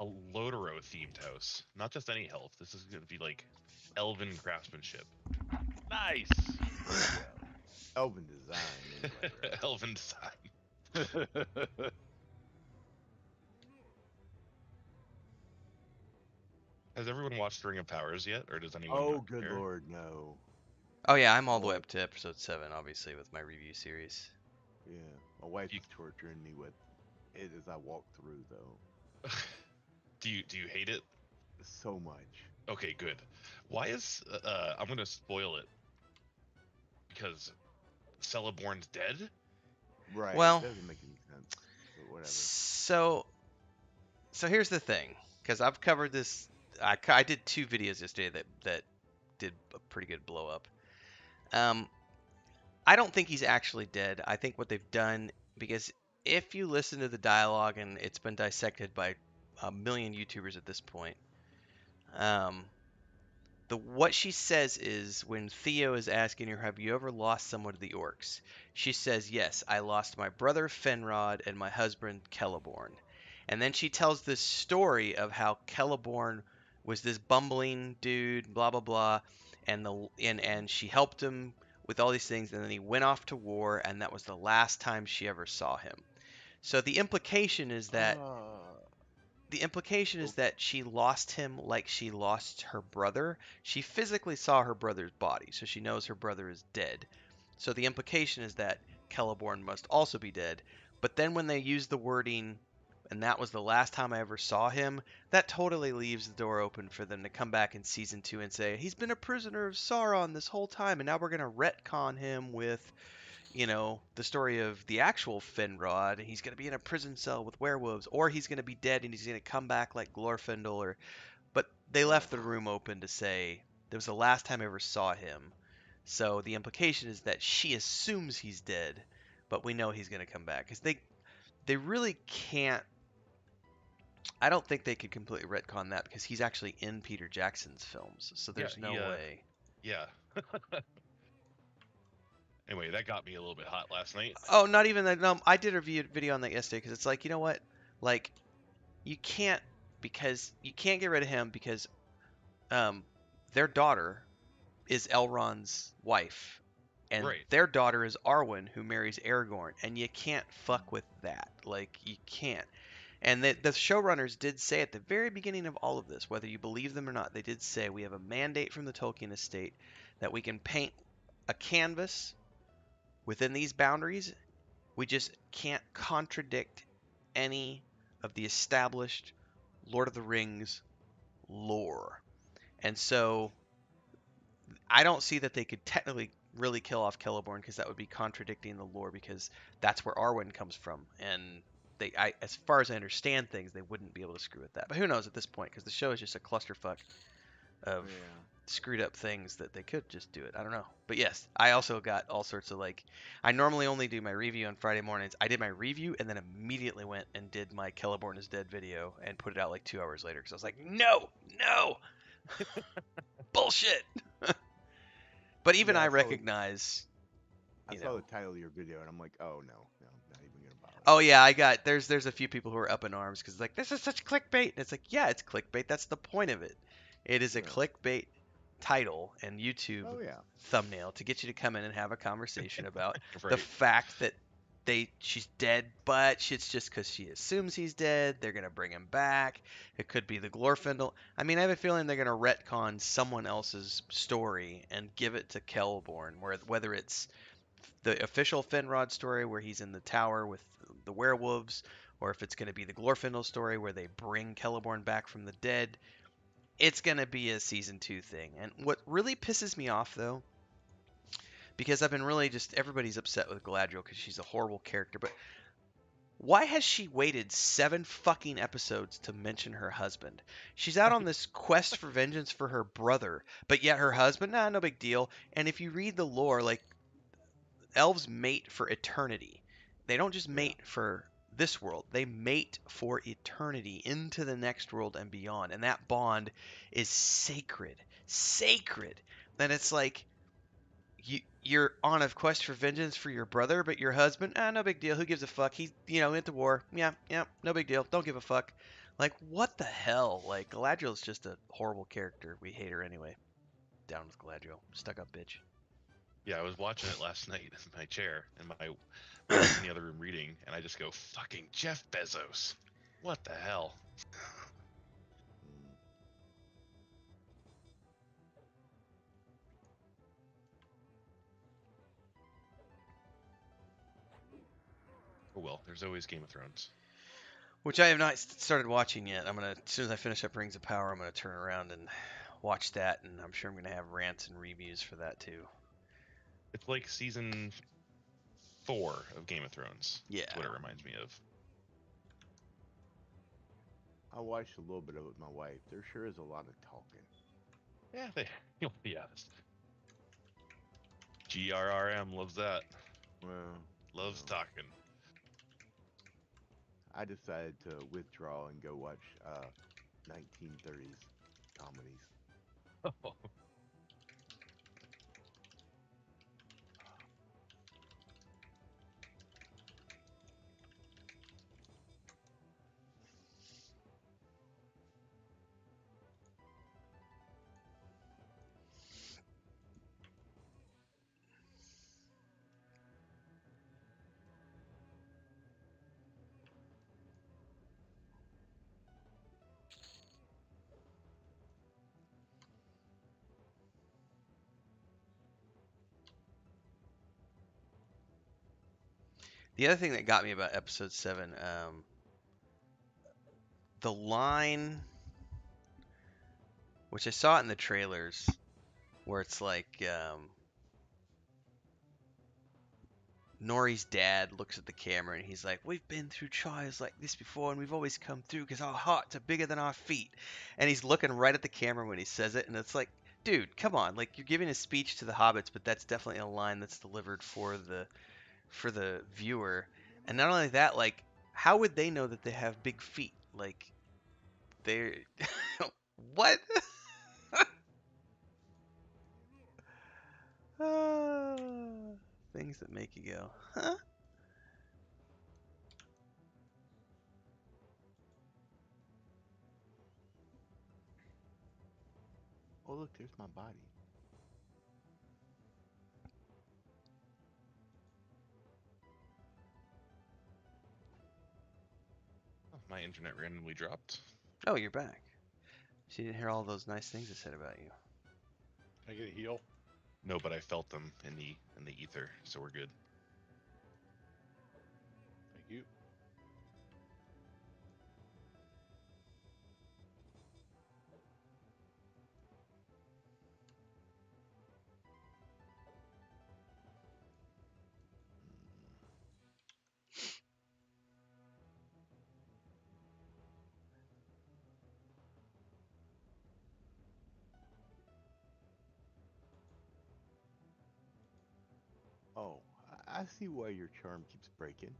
A Lotaro themed house. Not just any health. This is going to be like elven craftsmanship. Nice. Elven design anyway, right? Elven design. Has everyone watched Ring of Powers yet, or does anyone? Oh, not good care? lord, no. Oh yeah, I'm all the way Oh. up to episode 7, obviously, with my review series. Yeah. My wife You- is torturing me with it as I walk through, though. Do you hate it? So much. Okay, good. Why is I'm gonna spoil it because Celeborn's dead? Right. Well, It doesn't make any sense. But whatever. So here's the thing, because I've covered this. I did 2 videos yesterday that did a pretty good blow up. I don't think he's actually dead. I think what they've done, because if you listen to the dialogue, and it's been dissected by a million YouTubers at this point, what she says is, when Theo is asking her, "Have you ever lost someone to the orcs?" She says, "Yes, I lost my brother Fenrod and my husband Celeborn." And then she tells this story of how Celeborn was this bumbling dude, blah blah blah, and she helped him with all these things, and then he went off to war, and that was the last time she ever saw him. So the implication is that she lost him like she lost her brother. She physically saw her brother's body, so she knows her brother is dead. So the implication is that Celeborn must also be dead. But then when they use the wording, and that was the last time I ever saw him, that totally leaves the door open for them to come back in season 2 and say, he's been a prisoner of Sauron this whole time, and now we're going to retcon him with, the story of the actual Finrod. He's going to be in a prison cell with werewolves, or he's going to be dead and he's going to come back like Glorfindel. But they left the room open to say, that was the last time I ever saw him. So the implication is that she assumes he's dead, but we know he's going to come back. Because they really can't. I don't think they could completely retcon that because he's actually in Peter Jackson's films. So there's no way. Yeah. Anyway, that got me a little bit hot last night. Oh, not even that. No, I did a video on that yesterday because it's like, you know what? Like, you can't get rid of him because their daughter is Elrond's wife, and Right. their daughter is Arwen, who marries Aragorn, and you can't fuck with that. Like, you can't. And the showrunners did say at the very beginning of all of this, whether you believe them or not, they did say we have a mandate from the Tolkien estate that we can paint a canvas within these boundaries. We just can't contradict any of the established Lord of the Rings lore. And so I don't see that they could technically really kill off Celeborn because that would be contradicting the lore because that's where Arwen comes from. And as far as I understand things, they wouldn't be able to screw with that. But who knows at this point because the show is just a clusterfuck of screwed up things that they could just do it. I don't know. But yes, I also got all sorts of I normally only do my review on Friday mornings. I did my review and then immediately went and did my Celeborn is Dead video and put it out like 2 hours later because I was like, no, bullshit. But even I recognize. I saw the title of your video and I'm like, oh no, not even gonna bother. Oh yeah, there's a few people who are up in arms because like this is such clickbait. And it's like, yeah, it's clickbait. That's the point of it. It is a clickbait title and YouTube thumbnail to get you to come in and have a conversation about the fact that she's dead, but it's just because she assumes he's dead. They're gonna bring him back. It could be the Glorfindel. I mean, I have a feeling they're gonna retcon someone else's story and give it to Celeborn, whether it's the official Finrod story where he's in the tower with the werewolves, or if it's going to be the Glorfindel story where they bring Celeborn back from the dead. It's going to be a season 2 thing. And what really pisses me off, though, because I've been really just everybody's upset with Galadriel because she's a horrible character, but why has she waited 7 fucking episodes to mention her husband? She's out on this quest for vengeance for her brother, but yet her husband, nah, no big deal. And if you read the lore, like, elves mate for eternity. They don't just mate for this world. They mate for eternity into the next world and beyond. And that bond is sacred. Sacred. Then it's like you're on a quest for vengeance for your brother, but your husband, no big deal. Who gives a fuck? He's, into war. Yeah, no big deal. Don't give a fuck. Like, what the hell? Like, Galadriel's just a horrible character. We hate her anyway. Down with Galadriel. Stuck up bitch. Yeah, I was watching it last night in my chair, and my wife's in the other room reading, and I just go, fucking Jeff Bezos. What the hell? Oh well, there's always Game of Thrones. Which I have not started watching yet. As soon as I finish up Rings of Power, I'm gonna turn around and watch that, and I'm sure I'm gonna have rants and reviews for that too. It's like season 4 of Game of Thrones. Yeah. That's what it reminds me of. I watched a little bit of it with my wife. There sure is a lot of talking. Yeah, GRRM loves that. Well, Loves talking. I decided to withdraw and go watch 1930s comedies. Oh. The other thing that got me about episode 7, the line, which I saw it in the trailers, where it's like Nori's dad looks at the camera and he's like, "We've been through trials like this before, and we've always come through because our hearts are bigger than our feet." And he's looking right at the camera when he says it, and it's like, dude, come on! Like you're giving a speech to the hobbits, but that's definitely a line that's delivered for the viewer. And not only that, like, how would they know that they have big feet? Like, they're what? Ah, things that make you go, huh? Oh, look, there's my body. Oh, my internet randomly dropped. Oh, you're back. She didn't hear all those nice things I said about you. Can I get a heal? No, but I felt them in the ether, so we're good. Thank you. Oh, I see why your charm keeps breaking.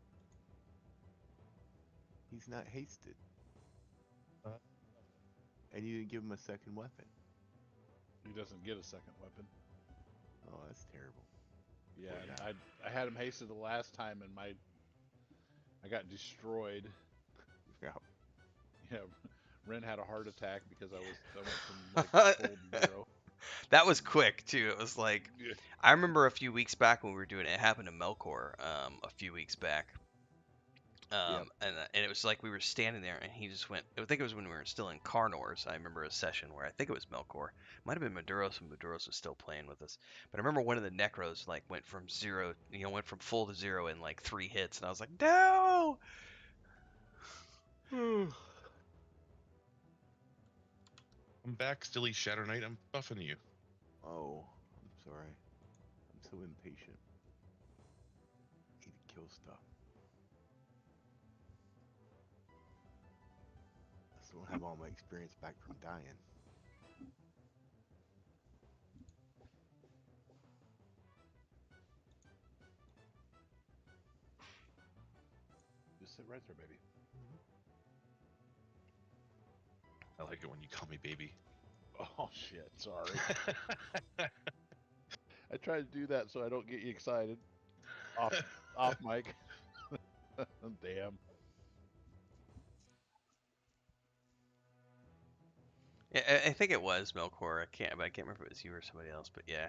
He's not hasted. And you didn't give him a second weapon. He doesn't get a second weapon. Oh, that's terrible. Yeah, Poor and guy. I had him hasted the last time, and I got destroyed. Yeah. Yeah, Ren had a heart attack because I went from like full to zero. That was quick too. It was like Yeah. I remember a few weeks back when we were doing it. It happened to Melkor a few weeks back. Yep. And it was like we were standing there, and he just went. I think it was when we were still in Carnors. I remember a session where I think it was Melkor, might have been Maduros, when Maduros was still playing with us. But I remember one of the Necros like went from zero, went from full to zero in like 3 hits, and I was like, no. I'm back, Stilly Shadow Knight. I'm buffing you. Oh, I'm sorry. I'm so impatient. Need to kill stuff. I still don't have all my experience back from dying. Just sit right there, baby. I like it when you call me baby. Oh shit! Sorry. I try to do that so I don't get you excited. Off mic. Damn. Yeah, I think it was Melkor. I can't remember if it was you or somebody else, but yeah.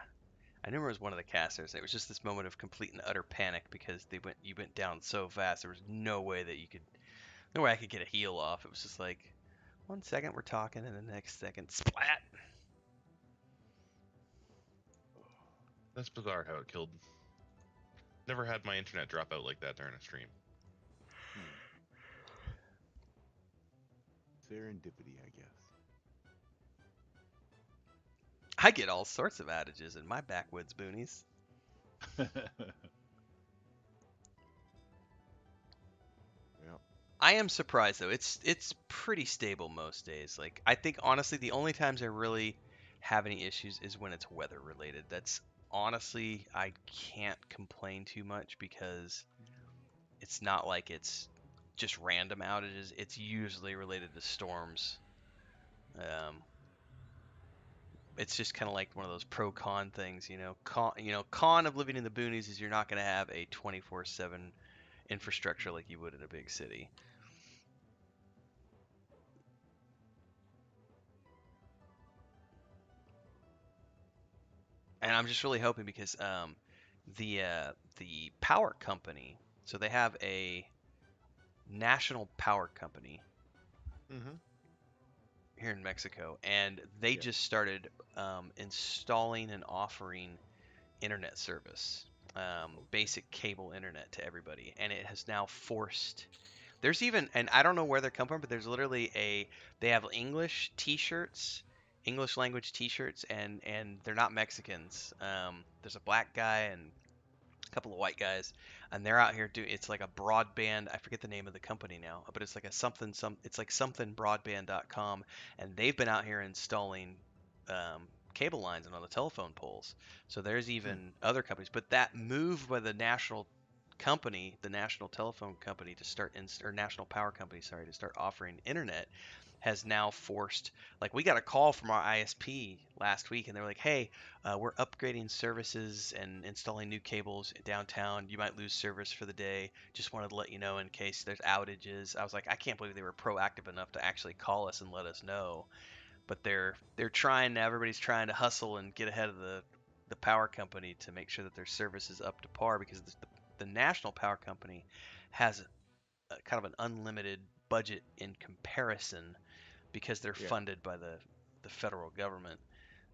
I knew it was one of the casters. It was just this moment of complete and utter panic because you went down so fast. There was no way I could get a heal off. It was just like, 1 second we're talking, and the next second, splat. That's bizarre how it killed. Never had my internet drop out like that during a stream. Serendipity, I guess. I get all sorts of outages in my backwoods boonies. Yeah. I am surprised though. It's pretty stable most days. Like I think honestly the only times I really have any issues is when it's weather related. That's honestly I can't complain too much because it's not like it's just random outages. It's usually related to storms. Um, it's just kind of like one of those pro con things, you know. Con of living in the boonies is you're not going to have a 24/7 infrastructure like you would in a big city. And I'm just really hoping because the power company, so they have a national power company Mm-hmm. here in Mexico, and they Yeah. just started installing and offering internet service. basic cable internet to everybody, and it has now forced. There's even, and I don't know where they're coming from, but there's literally they have English T-shirts, English language T-shirts, and they're not Mexicans. There's a black guy and a couple of white guys, and they're out here doing. It's like a broadband. I forget the name of the company now, but it's like a something It's like something broadband.com, and they've been out here installing cable lines and on the telephone poles. So there's even other companies, but that move by the national company, the national telephone company, to start or national power company, sorry, to start offering internet has now forced, like, we got a call from our ISP last week, and they were like, hey, we're upgrading services and installing new cables downtown. You might lose service for the day. Just wanted to let you know in case there's outages. I was like, I can't believe they were proactive enough to actually call us and let us know. But they're trying. Everybody's trying to hustle and get ahead of the power company to make sure that their service is up to par, because the national power company has kind of an unlimited budget in comparison, because they're funded by the federal government.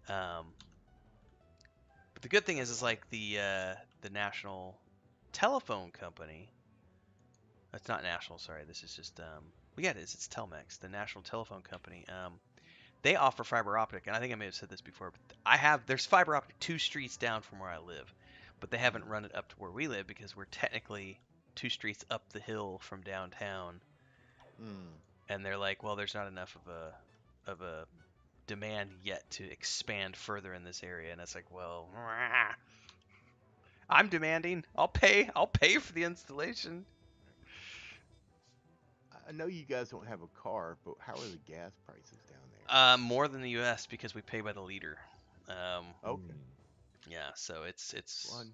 But the good thing is like the national telephone company. It's not national. Sorry, this is just yeah, it is. It's Telmex, the national telephone company. They offer fiber optic, and I think I may have said this before, but there's fiber optic 2 streets down from where I live, but they haven't run it up to where we live because we're technically 2 streets up the hill from downtown. And they're like, well, there's not enough of a demand yet to expand further in this area, and it's like, well, I'm demanding. I'll pay for the installation. I know you guys don't have a car, but how are the gas prices down there? More than the U.S. because we pay by the liter. Okay. Yeah, so it's One.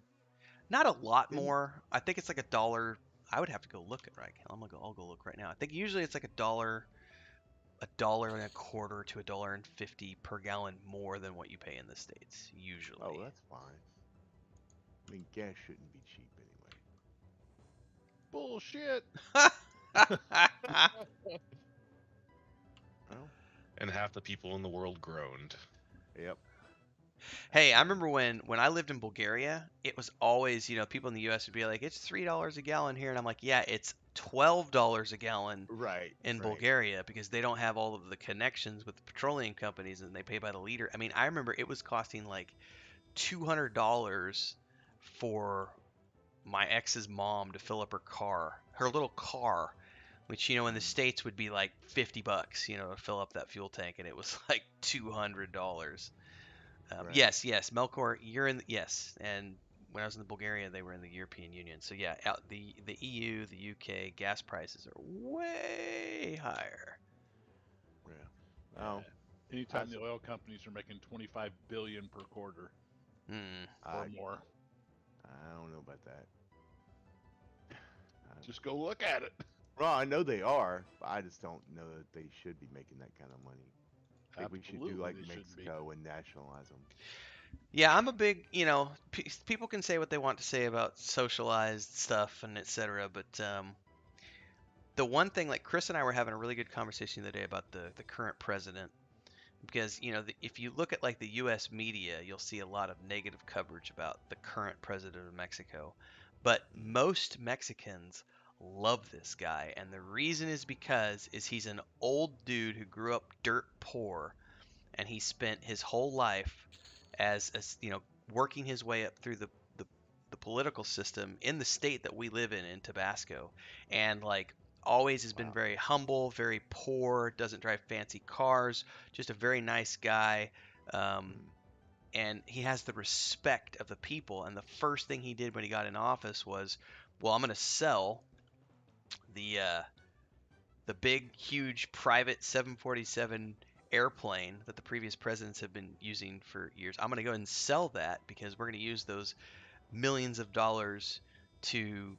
not a lot Didn't- more. I think it's like $1. I would have to go look at right. I'll go look right now. I think usually it's like $1, $1.25 to $1.50 per gallon more than what you pay in the States usually. Oh, that's fine. I mean, gas shouldn't be cheap anyway. Bullshit. Well, And half the people in the world groaned. yep. Hey, I remember when I lived in Bulgaria, it was always, people in the U.S. would be like, it's $3 a gallon here, and I'm like, yeah, it's $12 a gallon Right. in right. Bulgaria, because they don't have all of the connections with the petroleum companies, and they pay by the liter. I mean, I remember it was costing like $200 for my ex's mom to fill up her little car, which in the States would be like $50, to fill up that fuel tank, and it was like $200. Right. Yes, Melkor, you're in. Yes, and when I was in Bulgaria, they were in the European Union. So yeah, the EU, the UK, gas prices are way higher. Yeah. Oh, Anytime the oil companies are making 25 billion per quarter or more. I don't know about that. Just go look at it. Well, I know they are, but I just don't know that they should be making that kind of money. I think we should do like Mexico and nationalize them. Yeah, I'm a big, people can say what they want to say about socialized stuff and etc. But the one thing, like Chris and I were having a really good conversation the other day about the current president, because if you look at like the U.S. media, you'll see a lot of negative coverage about the current president of Mexico, but most Mexicans love this guy, and the reason is because he's an old dude who grew up dirt poor, and he spent his whole life as working his way up through the political system in the state that we live in Tabasco, and like always has been very humble, very poor, doesn't drive fancy cars, just a very nice guy. And he has the respect of the people. And the first thing he did when he got in office was, well, I'm going to sell the big, huge private 747 airplane that the previous presidents have been using for years. I'm going to go ahead and sell that, because we're going to use those millions of dollars to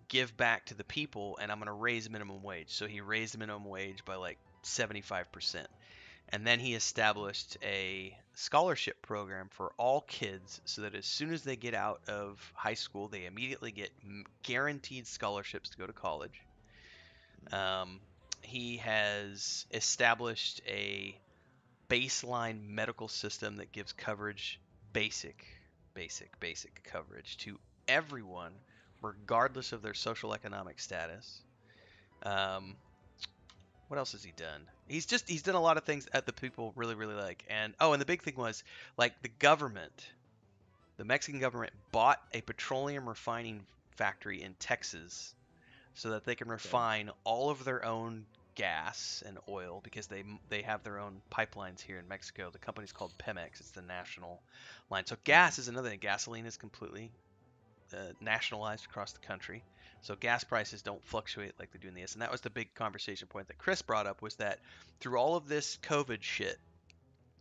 give back to the people, and I'm going to raise minimum wage. So he raised the minimum wage by like 75%. And then he established a scholarship program for all kids, so that as soon as they get out of high school, they immediately get guaranteed scholarships to go to college. He has established a baseline medical system that gives coverage, basic coverage to everyone, regardless of their social economic status. Um, what else has he done? He's done a lot of things that the people really really like. And and the big thing was like the Mexican government bought a petroleum refining factory in Texas so that they can Okay. refine all of their own gas and oil because they have their own pipelines here in Mexico. The company's called Pemex. It's the national line. So Mm. gas is another thing. Gasoline is completely nationalized across the country. So gas prices don't fluctuate like they do in the U.S. And that was the big conversation point that Chris brought up was that through all of this COVID shit,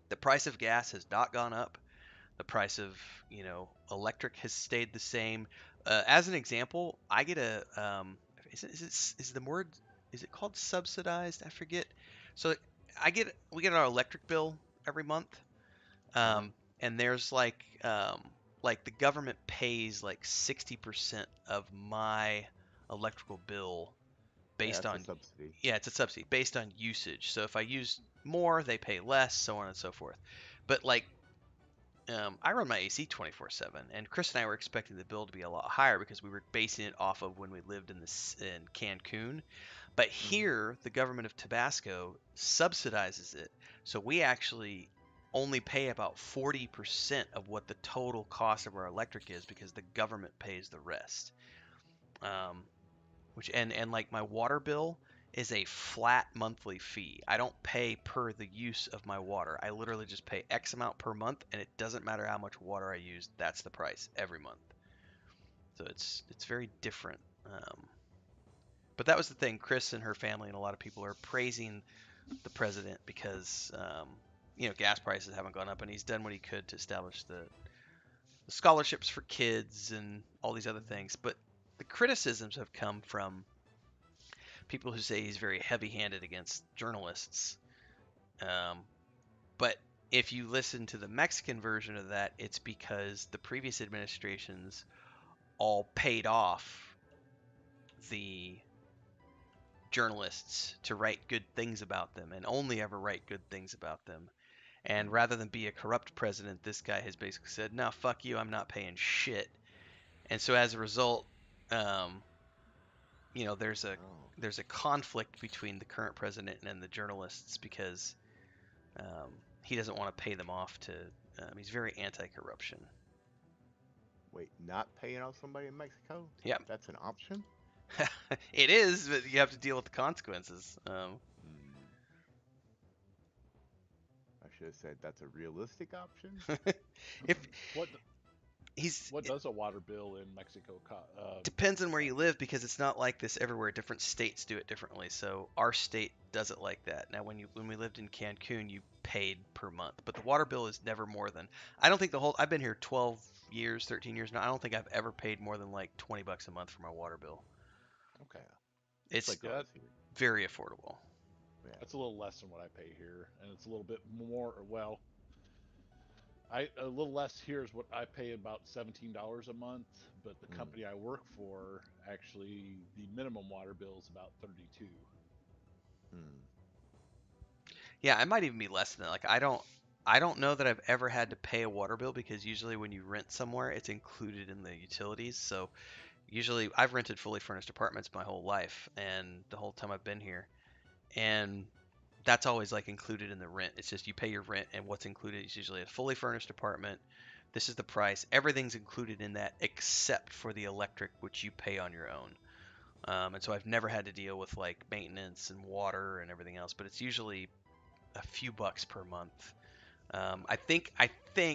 the price of gas has not gone up. The price of electric has stayed the same. As an example, I get a is the word is it called subsidized? I forget. So we get our electric bill every month, Uh-huh. and there's like the government pays like 60% of my electrical bill Yeah, based that's a on subsidy. yeah, it's a subsidy based on usage. So if I use more, they pay less, so on and so forth. But like I run my AC 24/7, and Chris and I were expecting the bill to be a lot higher because we were basing it off of when we lived in Cancun. But Mm-hmm. here, the government of Tabasco subsidizes it, so we actually only pay about 40% of what the total cost of our electric is because the government pays the rest. Um, which and like my water bill is a flat monthly fee. I don't pay per the use of my water. I literally just pay X amount per month, and it doesn't matter how much water I use. That's the price every month. So it's very different. But that was the thing. Chris and her family and a lot of people are praising the president because gas prices haven't gone up, and he's done what he could to establish the scholarships for kids and all these other things. But the criticisms have come from people who say he's very heavy-handed against journalists. Um, but if you listen to the Mexican version of that, it's because the previous administrations all paid off the journalists to write good things about them and only ever write good things about them. And rather than be a corrupt president, this guy has basically said, "No, fuck you. I'm not paying shit." And so as a result, um, there's a Oh, conflict between the current president and the journalists because he doesn't want to pay them off to. He's very anti-corruption. wait, not paying off somebody in Mexico? Yeah, That's an option? it is, but you have to deal with the consequences. Hmm. I should have said that's a realistic option. If What he's what does a water bill in Mexico depends on where you cost? live because it's not like this everywhere. Different states do it differently. So our state does it like that. Now, when we lived in Cancun, you paid per month, but the water bill is never more than. I don't think the whole. I've been here 12 years, 13 years now. I don't think I've ever paid more than like $20 a month for my water bill. Okay. It's It's like Yeah, ours here. very affordable. Yeah. that's a little less than what I pay here, and it's a little bit more. Well, I a little less here is what I pay about $17 a month, but the Mm. company I work for actually the minimum water bill is about 32. Mm. Yeah, I might even be less than that. Like I don't know that I've ever had to pay a water bill because usually when you rent somewhere, it's included in the utilities. So usually I've rented fully furnished apartments my whole life and the whole time I've been here. And that's always like included in the rent. It's just you pay your rent and what's included is usually a fully furnished apartment. This is the price. Everything's included in that except for the electric, which you pay on your own. And so I've never had to deal with like maintenance and water and everything else, but it's usually a few bucks per month. I think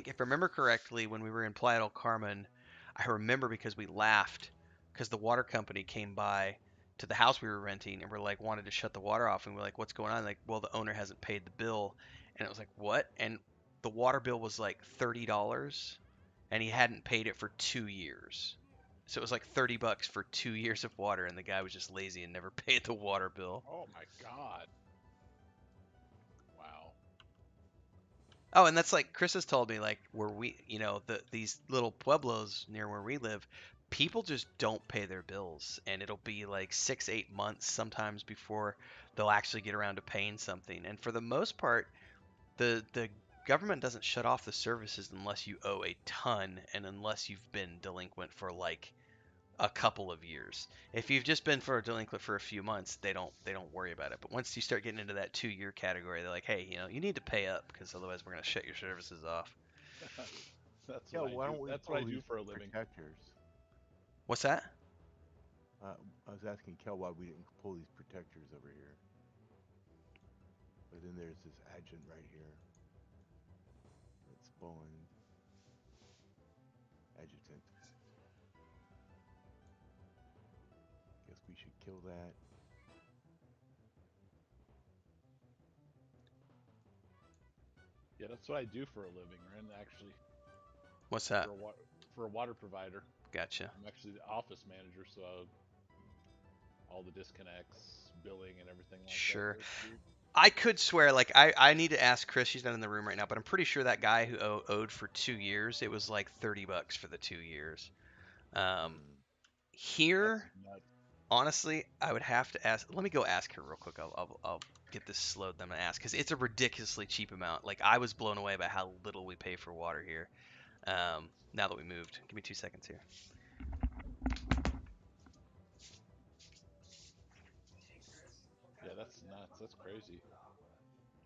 if I remember correctly, when we were in Playa del Carmen, I remember because we laughed because the water company came by to the house we were renting and we're like wanted to shut the water off and we're like, what's going on? Like, well, the owner hasn't paid the bill, and it was like, what? And the water bill was like $30, and he hadn't paid it for 2 years. So it was like $30 for 2 years of water, and the guy was just lazy and never paid the water bill. Oh my God! Wow. Oh, and that's like Chris has told me, like where these little pueblos near where we live, people just don't pay their bills, and it'll be like 6, 8 months sometimes before they'll actually get around to paying something. And for the most part, the government doesn't shut off the services unless you owe a ton and unless you've been delinquent for like a couple of years. If you've just been for a delinquent for a few months, they don't worry about it. But once you start getting into that 2-year category, they're like, hey, you need to pay up because otherwise we're gonna shut your services off. That's Yeah, what I why do. don't we That's what pull I do these for a living. protectors? What's that? I was asking Kel why we didn't pull these protectors over here. But then there's this adjutant right here. That spawned. Adjutant. Guess we should kill that. Yeah, that's what I do for a living, Ren. Actually, What's that? for a water provider. Gotcha. I'm actually the office manager, so all the disconnects, billing, and everything like Sure. that goes through. I could swear, like, I need to ask Chris. She's not in the room right now, but I'm pretty sure that guy who owed for 2 years, it was like $30 for the 2 years. Here, That's nuts. honestly, I would have to ask. Let me go ask her real quick. I'll get this slowed. Then I'm gonna ask because it's a ridiculously cheap amount. Like I was blown away by how little we pay for water here. Now that we moved, give me 2 seconds here. Yeah, that's nuts. That's crazy.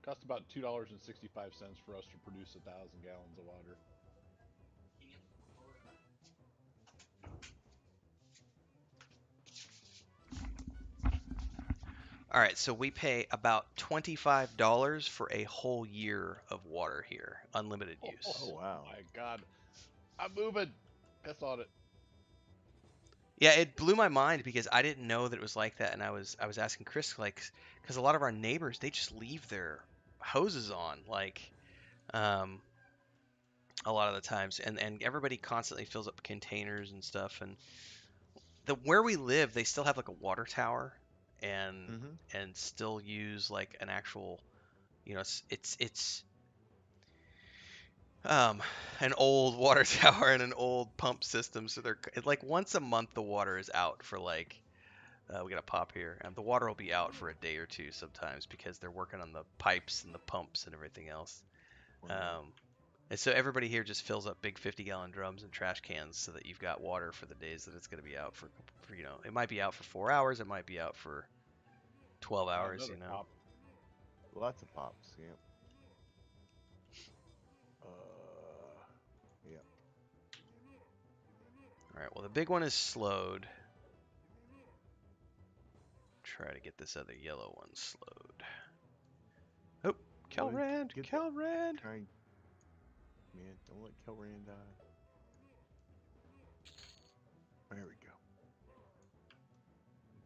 Cost about $2.65 for us to produce 1,000 gallons of water. All right, so we pay about $25 for a whole year of water here, unlimited use. Oh wow. My God, I'm moving. Piss on it. Yeah, it blew my mind because I didn't know that it was like that, and I was asking Chris like, because a lot of our neighbors they just leave their hoses on like, um, a lot of the times, and everybody constantly fills up containers and stuff, and the where we live they still have like a water tower, and Mm-hmm. and still use like an actual, it's um an old water tower and an old pump system, so they're like once a month the water is out for like. We got a pop here. The water will be out for a day or two sometimes because they're working on the pipes and the pumps and everything else. Wow. And so everybody here just fills up big 50-gallon drums and trash cans so that you've got water for the days that it's going to be out for. It might be out for 4 hours, it might be out for 12 hours. Another pop. Lots of pops. Yep. Yep. All right. Well, the big one is slowed. Try to get this other yellow one slowed. Oh, Kelrand, Get Kelrand. Trying. Man, don't let Kelran die. There we go.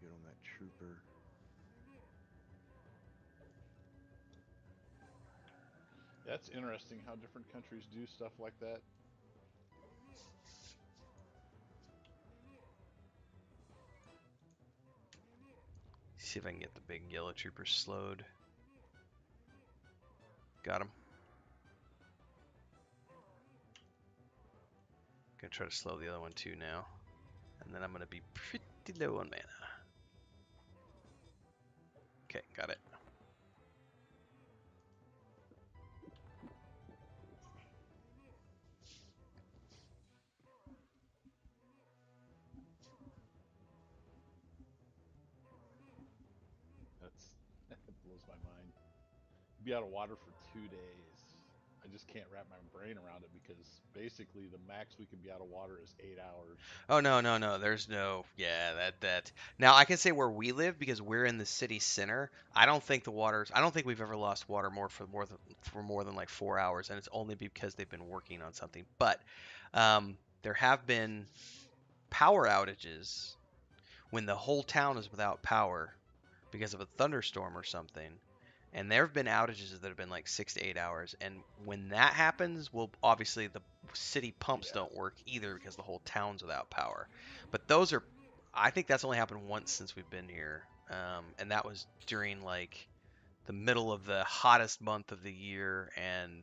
Get on that trooper. That's interesting how different countries do stuff like that. See if I can get the big yellow trooper slowed. Got him. Gonna try to slow the other one too now. And then I'm gonna be pretty low on mana. Okay, got it. That blows my mind. Be out of water for 2 days. I just can't wrap my brain around it because basically the max we can be out of water is 8 hours. Oh no. There's no that. Now I can say where we live because we're in the city center. I don't think we've ever lost water for more than like 4 hours, and it's only because they've been working on something. But there have been power outages when the whole town is without power because of a thunderstorm or something. And there have been outages that have been like 6 to 8 hours. And when that happens, well, obviously the city pumps Yeah. don't work either because the whole town's without power. But those are, I think that's only happened once since we've been here. And that was during like the middle of the hottest month of the year, and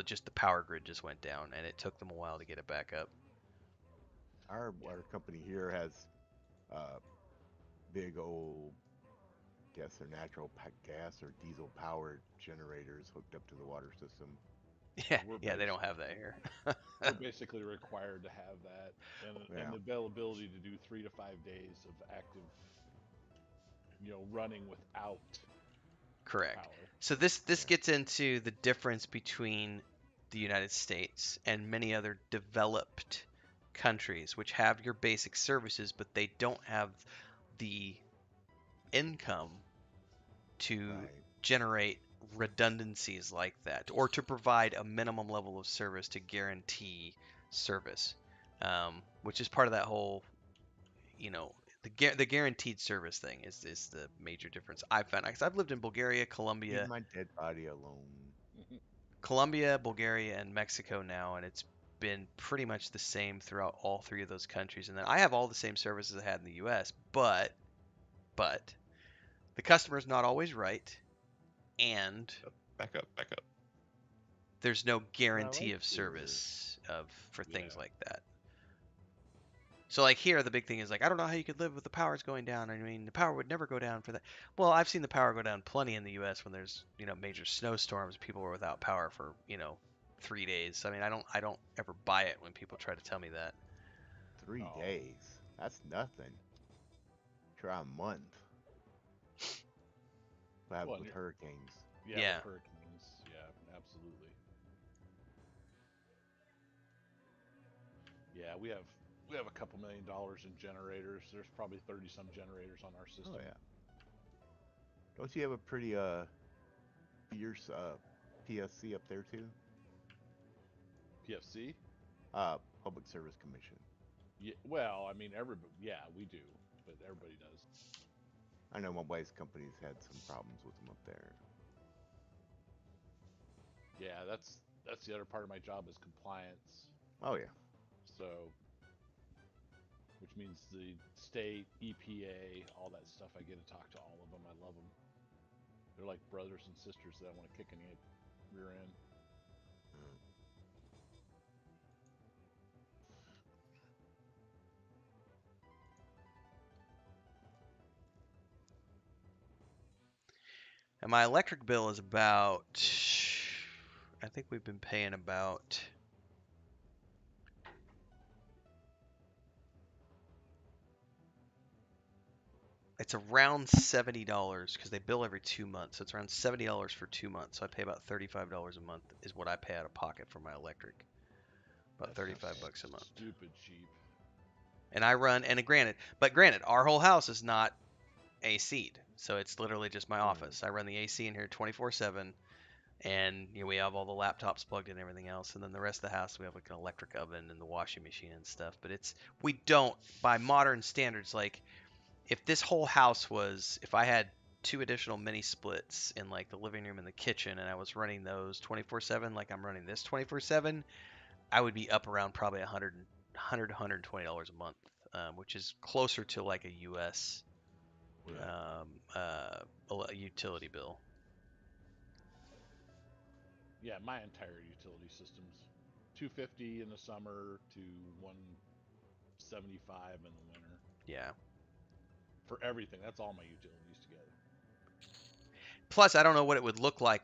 just the power grid just went down, and it took them a while to get it back up. Our water company here has big old, guess they're natural gas or diesel powered generators hooked up to the water system. Yeah, We're yeah, they don't basic- have that here. We're basically required to have that, and Yeah. the availability to do 3 to 5 days of active, running without Correct. power. So this Yeah. gets into the difference between the United States and many other developed countries, which have your basic services, but they don't have the income to Right. generate redundancies like that, or to provide a minimum level of service to guarantee service, which is part of that whole, you know, the guaranteed service thing is the major difference I've found. Because I've lived in Bulgaria, Leave Colombia, my dead body alone. Bulgaria, and Mexico now, and it's been pretty much the same throughout all three of those countries. And then I have all the same services I had in the U.S., but the customer's not always right, and Back up, back up. there's no I guarantee like of your. service for things Yeah. like that. So like here, the big thing is like I don't know how you could live with the powers going down. I mean, the power would never go down for that. Well, I've seen the power go down plenty in the U.S. when there's major snowstorms. People were without power for 3 days. I mean, I don't ever buy it when people try to tell me that. 3 days. That's nothing. Try a month. What happens Well, with hurricanes? yeah, Yeah. with hurricanes, yeah, absolutely. Yeah, we have a couple $1 million in generators. There's probably 30 some generators on our system. Oh yeah. Don't you have a pretty fierce PSC up there too? PFC? Public Service Commission. Yeah, well, I mean, everybody, yeah, we do, but everybody does. I know my wife's company's had some problems with them up there. Yeah, that's the other part of my job is compliance. Oh yeah. So, which means the state, EPA, all that stuff. I get to talk to all of them. I love them. They're like brothers and sisters that I want to kick in the rear end. Mm. And my electric bill is about, I think we've been paying about, it's around $70 because they bill every 2 months. So it's around $70 for 2 months. So I pay about $35 a month is what I pay out of pocket for my electric. About That sounds 35 bucks a month. stupid cheap. And I run, and granted, our whole house is not AC'd. So it's literally just my office. I run the AC in here 24/7, and we have all the laptops plugged in and everything else. And then the rest of the house, we have like an electric oven and the washing machine and stuff. But we don't, by modern standards, like if this whole house was, if I had two additional mini splits in like the living room and the kitchen, and I was running those 24/7, like I'm running this 24/7, I would be up around probably 100 $120 a month, which is closer to like a U.S. Utility bill. Yeah, my entire utility system's 250 in the summer to 175 in the winter Yeah. for everything. That's all my utilities together. Plus, I don't know what it would look like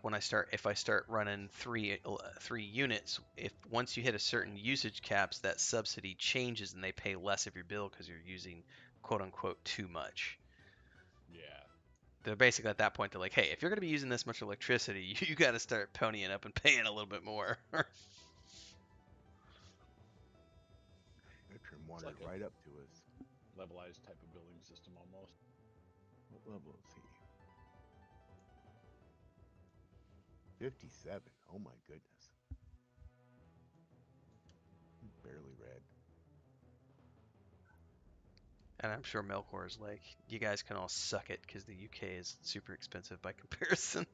if I start running three units. If once you hit a certain usage caps, that subsidy changes and they pay less of your bill because you're using quote unquote too much. Yeah. They're basically at that point. They're like, hey, if you're going to be using this much electricity, you got to start ponying up and paying a little bit more. Veteran It's wandered like a right up to us. levelized type of billing system almost. What level is he? 57. Oh my goodness. He's barely red. And I'm sure Melkor is like, you guys can all suck it because the UK is super expensive by comparison.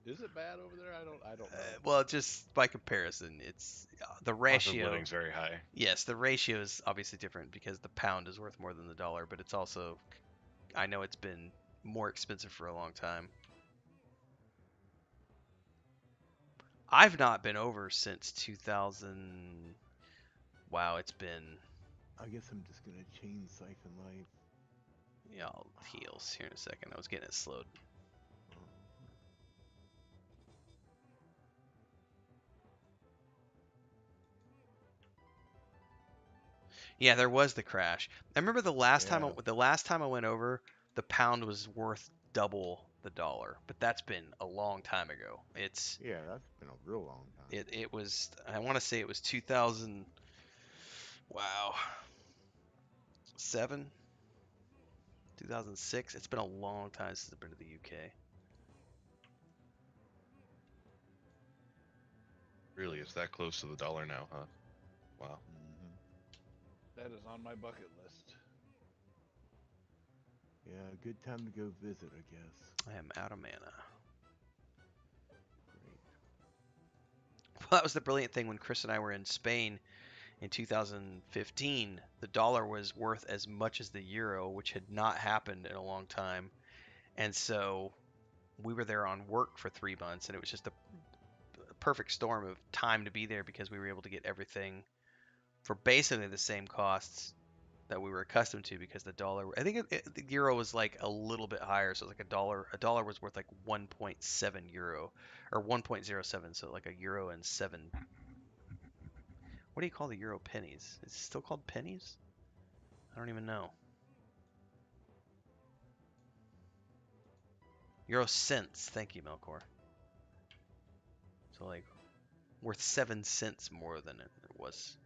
Is it bad over there? I don't know. Well, just by comparison, it's the Cost of ratio. living's very high. Yes, the ratio is obviously different because the pound is worth more than the dollar, but it's also, I know it's been more expensive for a long time. I've not been over since 2000. Wow, it's been. I guess I'm just gonna chain siphon life. Yeah, I'll heals here in a second. I was getting it slowed. Yeah, there was the crash. I remember the last time Yeah. I went over, the pound was worth double the dollar, but that's been a long time ago. Yeah, that's been a real long time. It was, I want to say it was 2000, wow, 7, 2006. It's been a long time since I've been to the UK. Really, it's that close to the dollar now, huh? Wow. Hmm. That is on my bucket list. Yeah, good time to go visit, I guess. I am out of mana. Great. Well, that was the brilliant thing when Chris and I were in Spain in 2015. The dollar was worth as much as the euro, which had not happened in a long time. And so we were there on work for 3 months, and it was just a perfect storm of time to be there because we were able to get everything for basically the same costs that we were accustomed to because the dollar, I think the euro was like a little bit higher, so it was like a dollar was worth like 1.7 euro or 1.07, so like a euro and 7. What do you call the euro pennies? Is it still called pennies? I don't even know. Euro cents. Thank you, Melkor. So like worth 7 cents more than it was.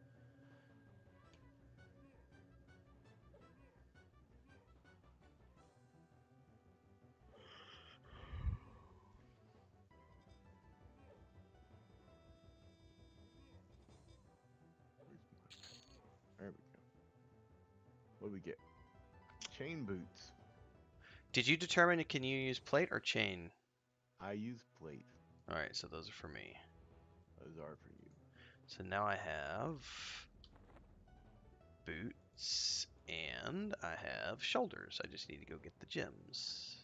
Where's my... There we go. What do we get? Chain boots. Did you determine can you use plate or chain? I use plate. All right, so those are for me. Those are for you. So now I have boots and I have shoulders. I just need to go get the gems.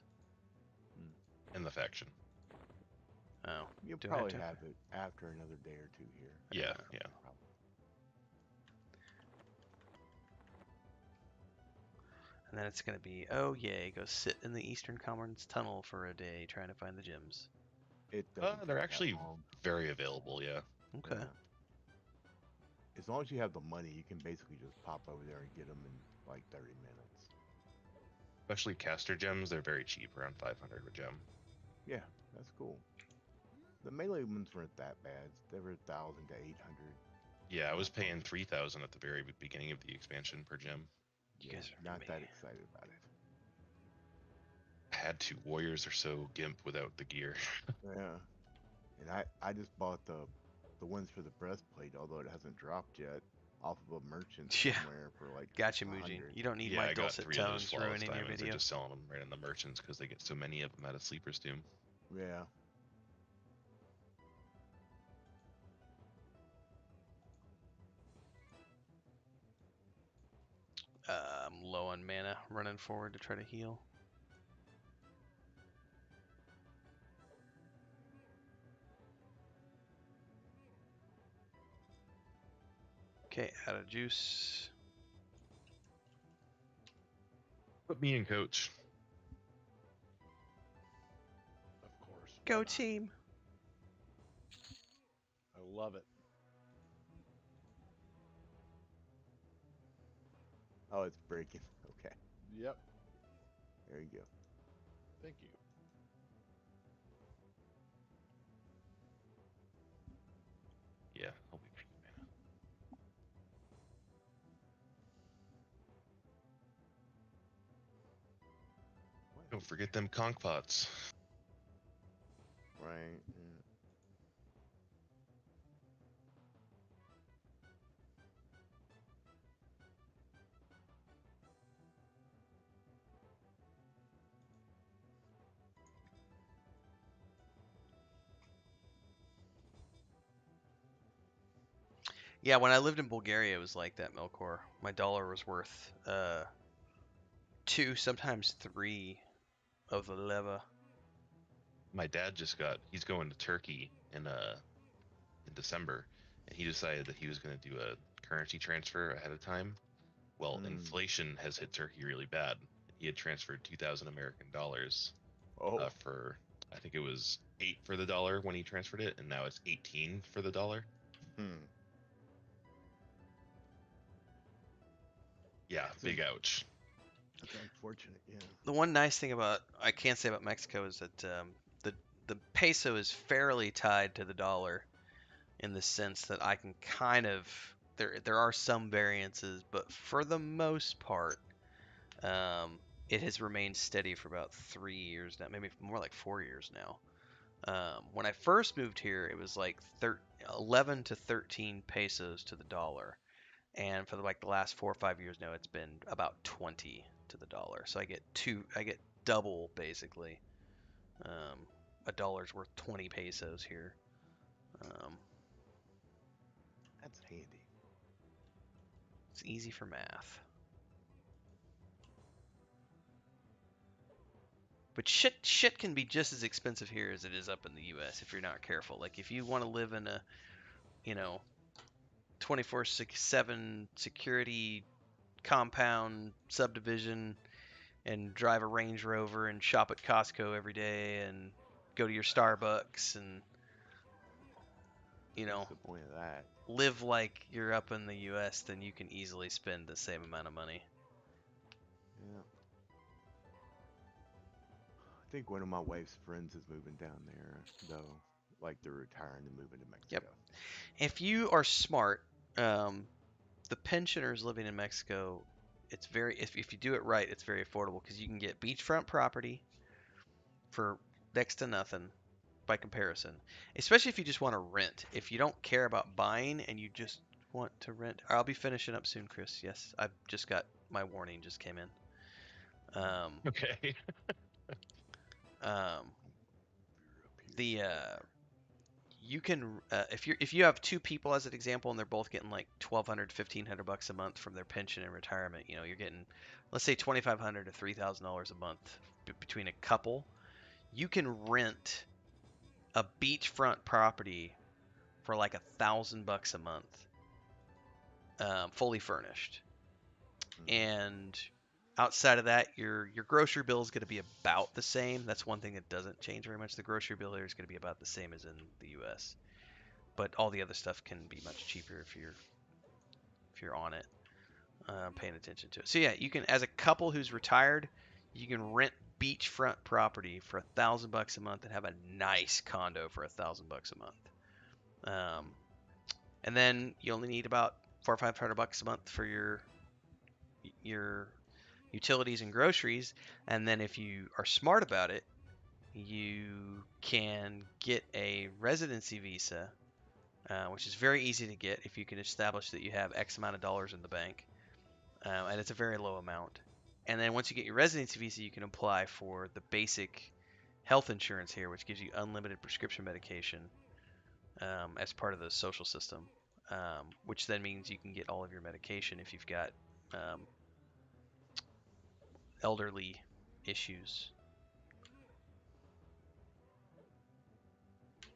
And the faction. Oh, You'll do I have probably to? have it after another day or two here. Yeah, yeah. Probably. And then it's gonna be, oh yay, go sit in the Eastern Conference Tunnel for a day trying to find the gems. It doesn't They're take actually that long. very available, yeah. Okay. Yeah. As long as you have the money, you can basically just pop over there and get them in like 30 minutes. Especially caster gems, they're very cheap, around 500 a gem. Yeah, that's cool. The melee ones weren't that bad. They were 1,000 to 800. Yeah, I was paying 3,000 at the very beginning of the expansion per gem. You Yeah, guys are not me. that excited about it. I had to. Warriors are so gimp without the gear. Yeah, and I just bought the ones for the breastplate, although it hasn't dropped yet, off of a merchant Yeah. somewhere for like Gotcha, Mujin. 100. You don't need Yeah, my I got dulcet 3 of those tones flawless ruining your diamonds. They're video. just selling them right in the merchants because they get so many of them out of Sleeper's Doom. Yeah. I'm low on mana, running forward to try to heal. Okay, out of juice. Put me in, coach. Of course. why Go not? team! I love it. Oh, it's breaking. Okay, Yep. there you go. Thank you. Yeah, I'll wait for you, man. What? Don't forget them conch pots. Right. Yeah. Yeah, when I lived in Bulgaria, it was like that, Melkor. My dollar was worth 2, sometimes 3 of the leva. My dad he's going to Turkey in December, and he decided that he was going to do a currency transfer ahead of time. Well, inflation has hit Turkey really bad. He had transferred 2,000 American dollars Oh. for, I think it was 8 for the dollar when he transferred it, and now it's 18 for the dollar. Hmm. Yeah, big ouch. That's unfortunate. Yeah. The one nice thing I can say about Mexico is that the the peso is fairly tied to the dollar in the sense that I can kind of there are some variances, but for the most part, it has remained steady for about 3 years now, maybe more like 4 years now. When I first moved here, it was like 11 to 13 pesos to the dollar, and for the last 4 or 5 years now, it's been about 20 to the dollar. So I get double basically. A dollar's worth 20 pesos here. Um, That's handy. it's easy for math. But shit can be just as expensive here as it is up in the U.S. if you're not careful. Like if you want to live in a, you know, 24/7 security compound subdivision and drive a Range Rover and shop at Costco every day and go to your Starbucks and, you know, What's the point of that? live like you're up in the US, then you can easily spend the same amount of money. Yeah. I think one of my wife's friends is moving down there, though. Like they're retiring and moving to Yep. Mexico. If you are smart, the pensioners living in Mexico, if you do it right, it's very affordable because you can get beachfront property for next to nothing by comparison. Especially if you just want to rent. If you don't care about buying and you just want to rent, I'll be finishing up soon, Chris. Yes, I've just got my warning just came in. Okay. Um, If you're up here, the you can if you have two people as an example and they're both getting like 1,200 $1,500 a month from their pension and retirement, you know, you're getting, let's say, $2,500 to $3,000 a month between a couple. You can rent a beachfront property for like $1,000 a month, fully furnished. And outside of that, your grocery bill is going to be about the same. That's one thing that doesn't change very much. The grocery bill here is going to be about the same as in the U.S. But all the other stuff can be much cheaper if you're on it, paying attention to it. So yeah, you can, as a couple who's retired, you can rent beachfront property for $1,000 a month and have a nice condo for $1,000 a month. And then you only need about $400 or $500 a month for your utilities and groceries. And then if you are smart about it, you can get a residency visa, which is very easy to get if you can establish that you have X amount of dollars in the bank, and it's a very low amount. And then once you get your residency visa, you can apply for the basic health insurance here, which gives you unlimited prescription medication as part of the social system, which then means you can get all of your medication if you've got um, elderly issues,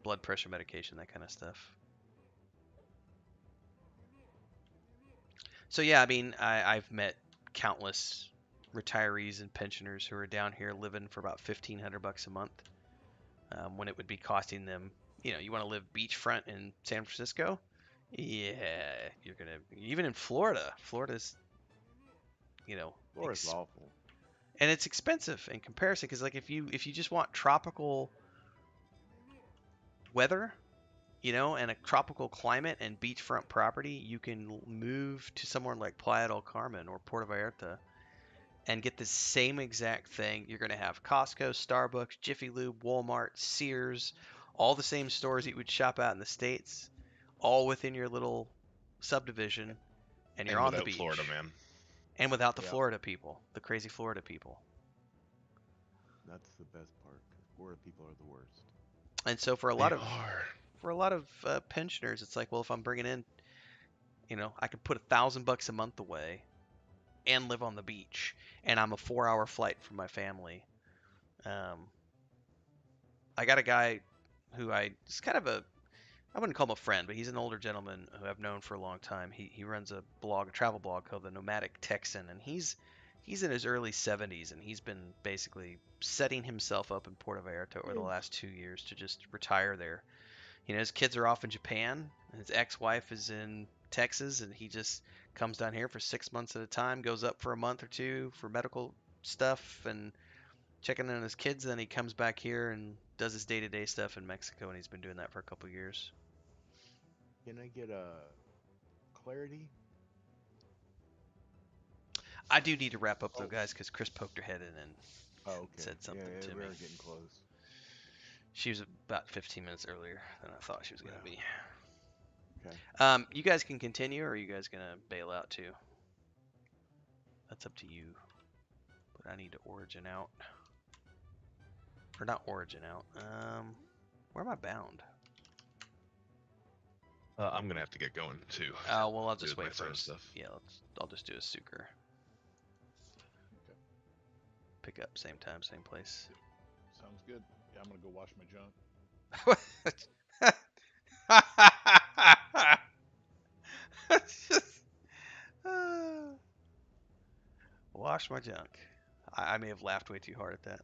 blood pressure medication, that kind of stuff. So yeah, I mean, I've met countless retirees and pensioners who are down here living for about $1,500 a month, when it would be costing them, you know, you want to live beachfront in San Francisco? Yeah, you're gonna, even in Florida. Florida's, you know, Florida's awful. and it's expensive in comparison because like if you just want tropical weather, you know, and a tropical climate and beachfront property, you can move to somewhere like Playa del Carmen or Puerto Vallarta and get the same exact thing. You're going to have Costco, Starbucks, Jiffy Lube, Walmart, Sears, all the same stores that you would shop at in the States, all within your little subdivision, and you're And on the without beach. Florida, man. And without the Yep. Florida people, the crazy Florida people. That's the best part. Florida people are the worst. And so for a They lot of are. pensioners, it's like, well, if I'm bringing in, you know, I could put $1,000 a month away and live on the beach, and I'm a 4-hour flight from my family. I got a guy who it's kind of I wouldn't call him a friend, but he's an older gentleman who I've known for a long time. He runs a travel blog called the Nomadic Texan, and he's in his early 70s, and he's been basically setting himself up in Puerto Vallarta over the last 2 years to just retire there. You know, his kids are off in Japan, and his ex-wife is in Texas, and he just comes down here for 6 months at a time, goes up for a month or two for medical stuff and checking on his kids. Then he comes back here and does his day-to-day stuff in Mexico, and he's been doing that for a couple years. Can I get a clarity? I do need to wrap up though, Oh. guys, because Chris poked her head in and Oh, okay. said something yeah, to we me. are getting close. She was about 15 minutes earlier than I thought she was gonna Yeah. be. Okay. You guys can continue, or are you guys gonna bail out too? That's up to you. But I need to origin out. Or not origin out. Where am I bound? I'm gonna have to get going too. Oh, well, I'll Do just my wait for friend's us. stuff. Yeah, I'll just do a Suker. Okay. Pick up, same time, same place. Sounds good. Yeah, I'm gonna go wash my junk. Wash my junk. I may have laughed way too hard at that.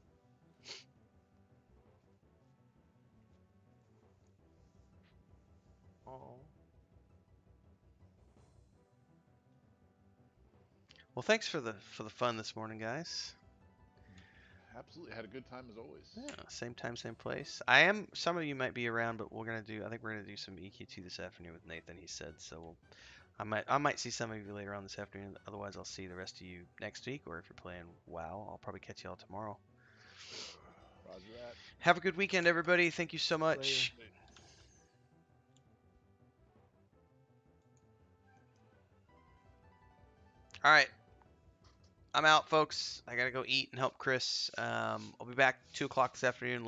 Oh. Well, thanks for the fun this morning, guys. Absolutely, had a good time as always. Yeah, same time, same place. Some of you might be around, but I think we're gonna do some EQ2 this afternoon with Nathan. He said so. I might see some of you later on this afternoon. Otherwise, I'll see the rest of you next week. Or if you're playing WoW, I'll probably catch you all tomorrow. Roger that. Have a good weekend, everybody. Thank you so much. Later. All right. I'm out, folks. I gotta go eat and help Chris. I'll be back 2 o'clock this afternoon.